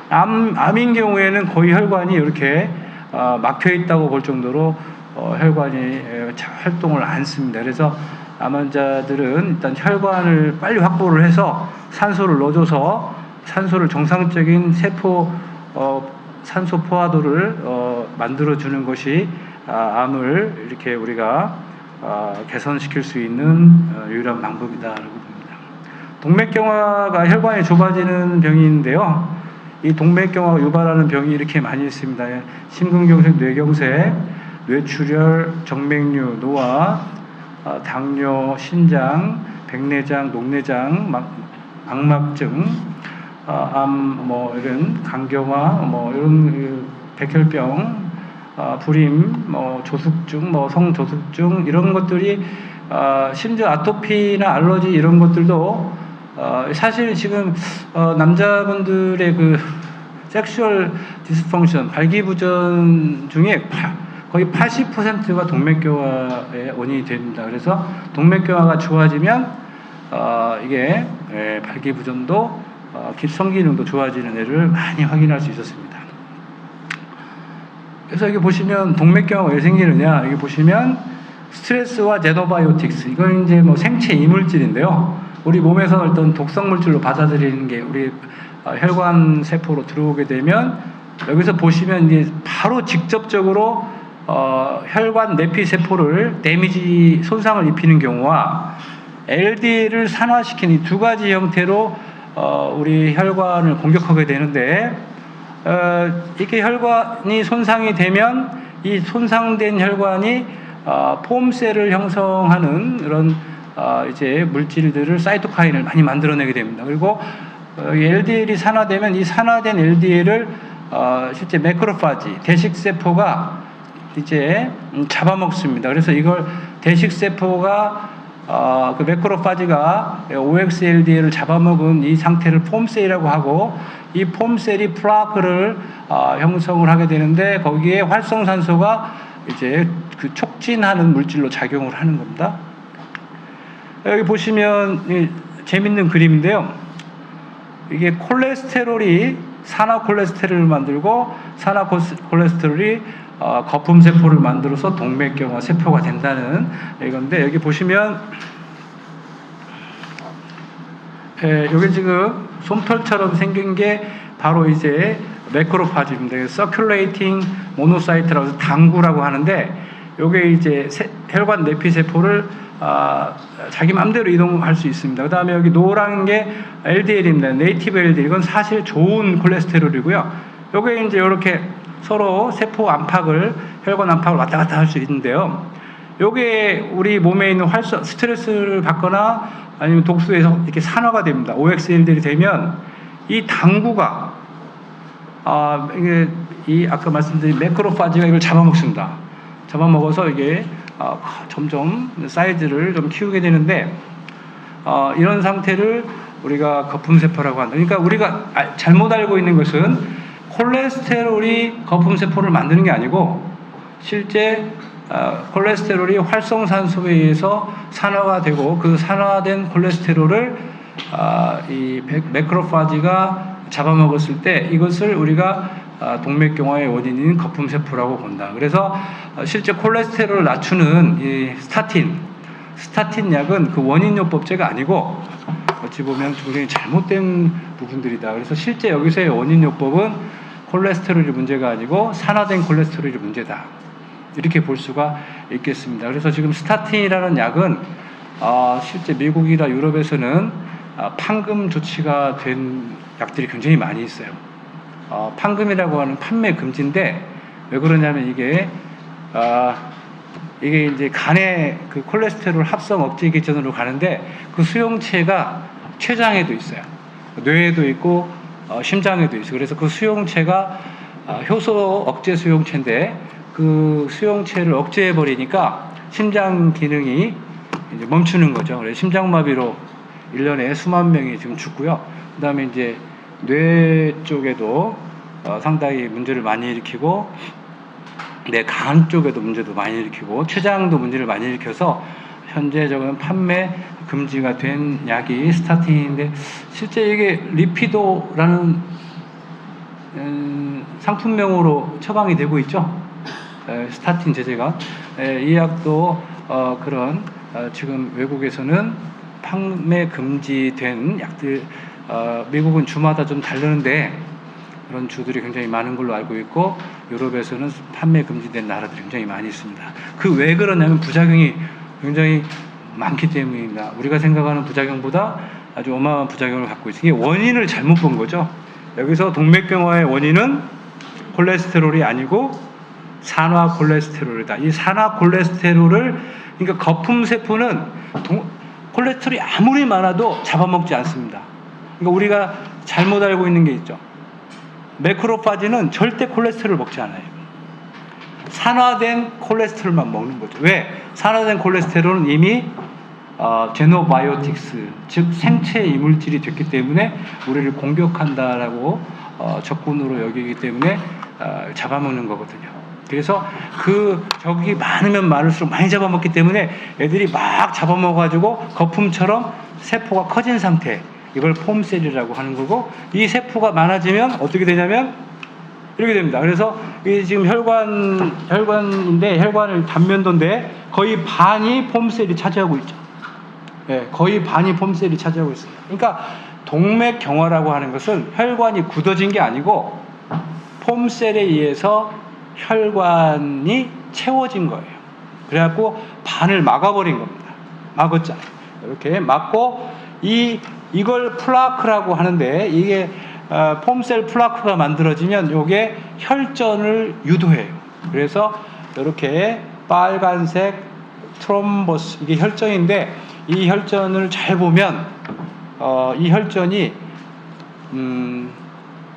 암인 경우에는 거의 혈관이 이렇게 막혀 있다고 볼 정도로 혈관이 활동을 안 씁니다. 그래서 암 환자들은 일단 혈관을 빨리 확보를 해서 산소를 넣어줘서 산소를 정상적인 산소 포화도를 만들어주는 것이 암을 이렇게 우리가 개선시킬 수 있는 유일한 방법이다라고 봅니다. 동맥경화가 혈관이 좁아지는 병인데요. 이 동맥경화가 유발하는 병이 이렇게 많이 있습니다. 심근경색, 뇌경색, 뇌출혈, 정맥류, 노화, 당뇨, 신장, 백내장, 녹내장, 망막증, 암, 뭐 이런 간경화, 뭐 이런 백혈병, 불임, 뭐 조숙증, 뭐 성조숙증 이런 것들이 심지어 아토피나 알러지 이런 것들도 사실 지금 남자분들의 그 섹슈얼 디스펑션, 발기부전 중에 거의 80%가 동맥경화의 원인이 됩니다. 그래서 동맥경화가 좋아지면 이게 발기부전도 성기능도 좋아지는 애를 많이 확인할 수 있었습니다. 그래서 여기 보시면 동맥경화가 왜 생기느냐, 여기 보시면 스트레스와 제노바이오틱스, 이건 이제 뭐 생체 이물질인데요. 우리 몸에서 어떤 독성 물질로 받아들이는 게 우리 혈관 세포로 들어오게 되면 여기서 보시면 이제 바로 직접적으로 혈관 내피 세포를 데미지 손상을 입히는 경우와 LDL을 산화시키는 이 두 가지 형태로 우리 혈관을 공격하게 되는데 이렇게 혈관이 손상이 되면 이 손상된 혈관이 폼셀을 형성하는 이런 이제 물질들을 사이토카인을 많이 만들어내게 됩니다. 그리고 LDL이 산화되면 이 산화된 LDL을 실제 매크로파지 대식세포가 이제 잡아먹습니다. 그래서 이걸 대식세포가 그 매크로파지가 OXLDL을 잡아먹은 이 상태를 폼셀이라고 하고, 이 폼셀이 플라크를 형성을 하게 되는데 거기에 활성산소가 이제 그 촉진하는 물질로 작용을 하는 겁니다. 여기 보시면 재밌는 그림인데요. 이게 콜레스테롤이 산화 콜레스테롤을 만들고 산화 콜레스테롤이 거품 세포를 만들어서 동맥경화 세포가 된다는 이건데, 여기 보시면 여기 지금 솜털처럼 생긴 게 바로 이제 매크로파지입니다. 서큘레이팅 모노사이트라고 해서 당구라고 하는데, 요게 이제 혈관 내피 세포를 자기 마음대로 이동할 수 있습니다. 그 다음에 여기 노란 게 LDL입니다. 네이티브 LDL. 이건 사실 좋은 콜레스테롤이고요. 요게 이제 이렇게 서로 세포 안팎을, 혈관 안팎을 왔다 갔다 할 수 있는데요. 요게 우리 몸에 있는 스트레스를 받거나 아니면 독소에서 이렇게 산화가 됩니다. OXLDL이 되면 이 당구가 이게 이 아까 말씀드린 매크로파지가 이걸 잡아먹습니다. 잡아먹어서 이게 점점 사이즈를 좀 키우게 되는데, 이런 상태를 우리가 거품세포라고 한다. 그러니까 우리가 잘못 알고 있는 것은 콜레스테롤이 거품세포를 만드는 게 아니고, 실제 콜레스테롤이 활성산소에 의해서 산화가 되고, 그 산화된 콜레스테롤을 이 매크로파지가 잡아먹었을 때 이것을 우리가 동맥경화의 원인인 거품세포라고 본다. 그래서 실제 콜레스테롤을 낮추는 이 스타틴 약은 그 원인요법제가 아니고 어찌 보면 굉장히 잘못된 부분들이다. 그래서 실제 여기서의 원인요법은 콜레스테롤이 문제가 아니고 산화된 콜레스테롤이 문제다. 이렇게 볼 수가 있겠습니다. 그래서 지금 스타틴이라는 약은 실제 미국이나 유럽에서는 판금 조치가 된 약들이 굉장히 많이 있어요. 판금이라고 하는 판매 금지인데, 왜 그러냐면 이게 이제 간에 그 콜레스테롤 합성 억제 기전으로 가는데, 그 수용체가 췌장에도 있어요. 뇌에도 있고 심장에도 있어요. 그래서 그 수용체가 효소 억제 수용체인데, 그 수용체를 억제해 버리니까 심장 기능이 이제 멈추는 거죠. 그래서 심장마비로 1년에 수만 명이 지금 죽고요. 그다음에 이제 뇌 쪽에도 상당히 문제를 많이 일으키고, 간 쪽에도 문제도 많이 일으키고, 췌장도 문제를 많이 일으켜서 현재적으로는 판매 금지가 된 약이 스타틴인데, 실제 이게 리피도라는 상품명으로 처방이 되고 있죠. 스타틴 제제가. 이 약도 그런 지금 외국에서는 판매 금지된 약들, 미국은 주마다 좀 다르는데 그런 주들이 굉장히 많은 걸로 알고 있고, 유럽에서는 판매 금지된 나라들이 굉장히 많이 있습니다. 그 왜 그러냐면 부작용이 굉장히 많기 때문입니다. 우리가 생각하는 부작용보다 아주 어마어마한 부작용을 갖고 있으니 원인을 잘못 본 거죠. 여기서 동맥경화의 원인은 콜레스테롤이 아니고 산화 콜레스테롤이다. 이 산화 콜레스테롤을, 그러니까 거품세포는 콜레스테롤이 아무리 많아도 잡아먹지 않습니다. 그러니까 우리가 잘못 알고 있는 게 있죠. 매크로파지는 절대 콜레스테롤을 먹지 않아요. 산화된 콜레스테롤만 먹는 거죠. 왜? 산화된 콜레스테롤은 이미 제노바이오틱스, 즉 생체 이물질이 됐기 때문에 우리를 공격한다라고 적군으로 여기기 때문에 잡아먹는 거거든요. 그래서 적이 많으면 많을수록 많이 잡아먹기 때문에 애들이 막 잡아먹어가지고 거품처럼 세포가 커진 상태, 이걸 폼셀이라고 하는 거고, 이 세포가 많아지면 어떻게 되냐면 이렇게 됩니다. 그래서 이게 지금 혈관인데, 혈관은 단면도인데 거의 반이 폼셀이 차지하고 있죠. 네, 거의 반이 폼셀이 차지하고 있습니다. 그러니까 동맥경화라고 하는 것은 혈관이 굳어진 게 아니고 폼셀에 의해서 혈관이 채워진 거예요. 그래갖고 반을 막아버린 겁니다. 막았잖아요. 이렇게 막고 이걸 플라크라고 하는데, 이게 폼셀 플라크가 만들어지면 이게 혈전을 유도해요. 그래서 이렇게 빨간색 트롬보스, 이게 혈전인데, 이 혈전을 잘 보면 이 혈전이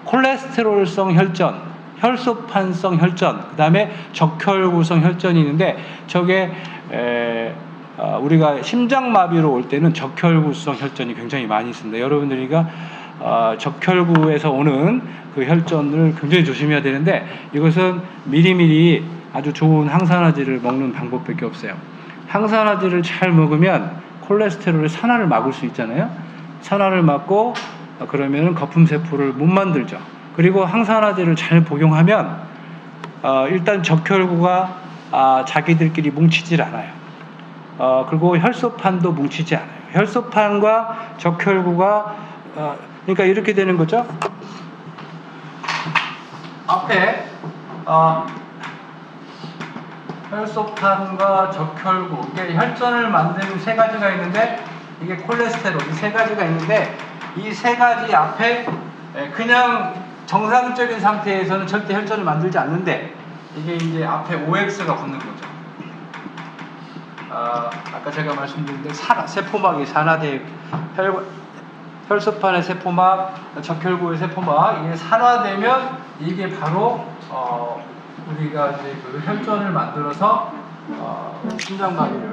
콜레스테롤성 혈전, 혈소판성 혈전, 그 다음에 적혈구성 혈전이 있는데, 저게 우리가 심장마비로 올 때는 적혈구성 혈전이 굉장히 많이 있습니다. 여러분들이가 적혈구에서 오는 그 혈전을 굉장히 조심해야 되는데, 이것은 미리미리 아주 좋은 항산화제를 먹는 방법밖에 없어요. 항산화제를 잘 먹으면 콜레스테롤의 산화를 막을 수 있잖아요. 산화를 막고 그러면 거품세포를 못 만들죠. 그리고 항산화제를 잘 복용하면 일단 적혈구가 자기들끼리 뭉치질 않아요. 그리고 혈소판도 뭉치지 않아요. 혈소판과 적혈구가 그러니까 이렇게 되는 거죠. 앞에 혈소판과 적혈구, 이게 혈전을 만드는 세 가지가 있는데, 이게 콜레스테롤, 이 세 가지가 있는데, 이 세 가지 앞에 그냥 정상적인 상태에서는 절대 혈전을 만들지 않는데, 이게 이제 앞에 OX가 붙는 거죠. 아까 제가 말씀드린 대로 세포막이 산화돼, 혈소판의 세포막, 적혈구의 세포막, 이게 산화되면 이게 바로 우리가 이제 그 혈전을 만들어서 심장마비를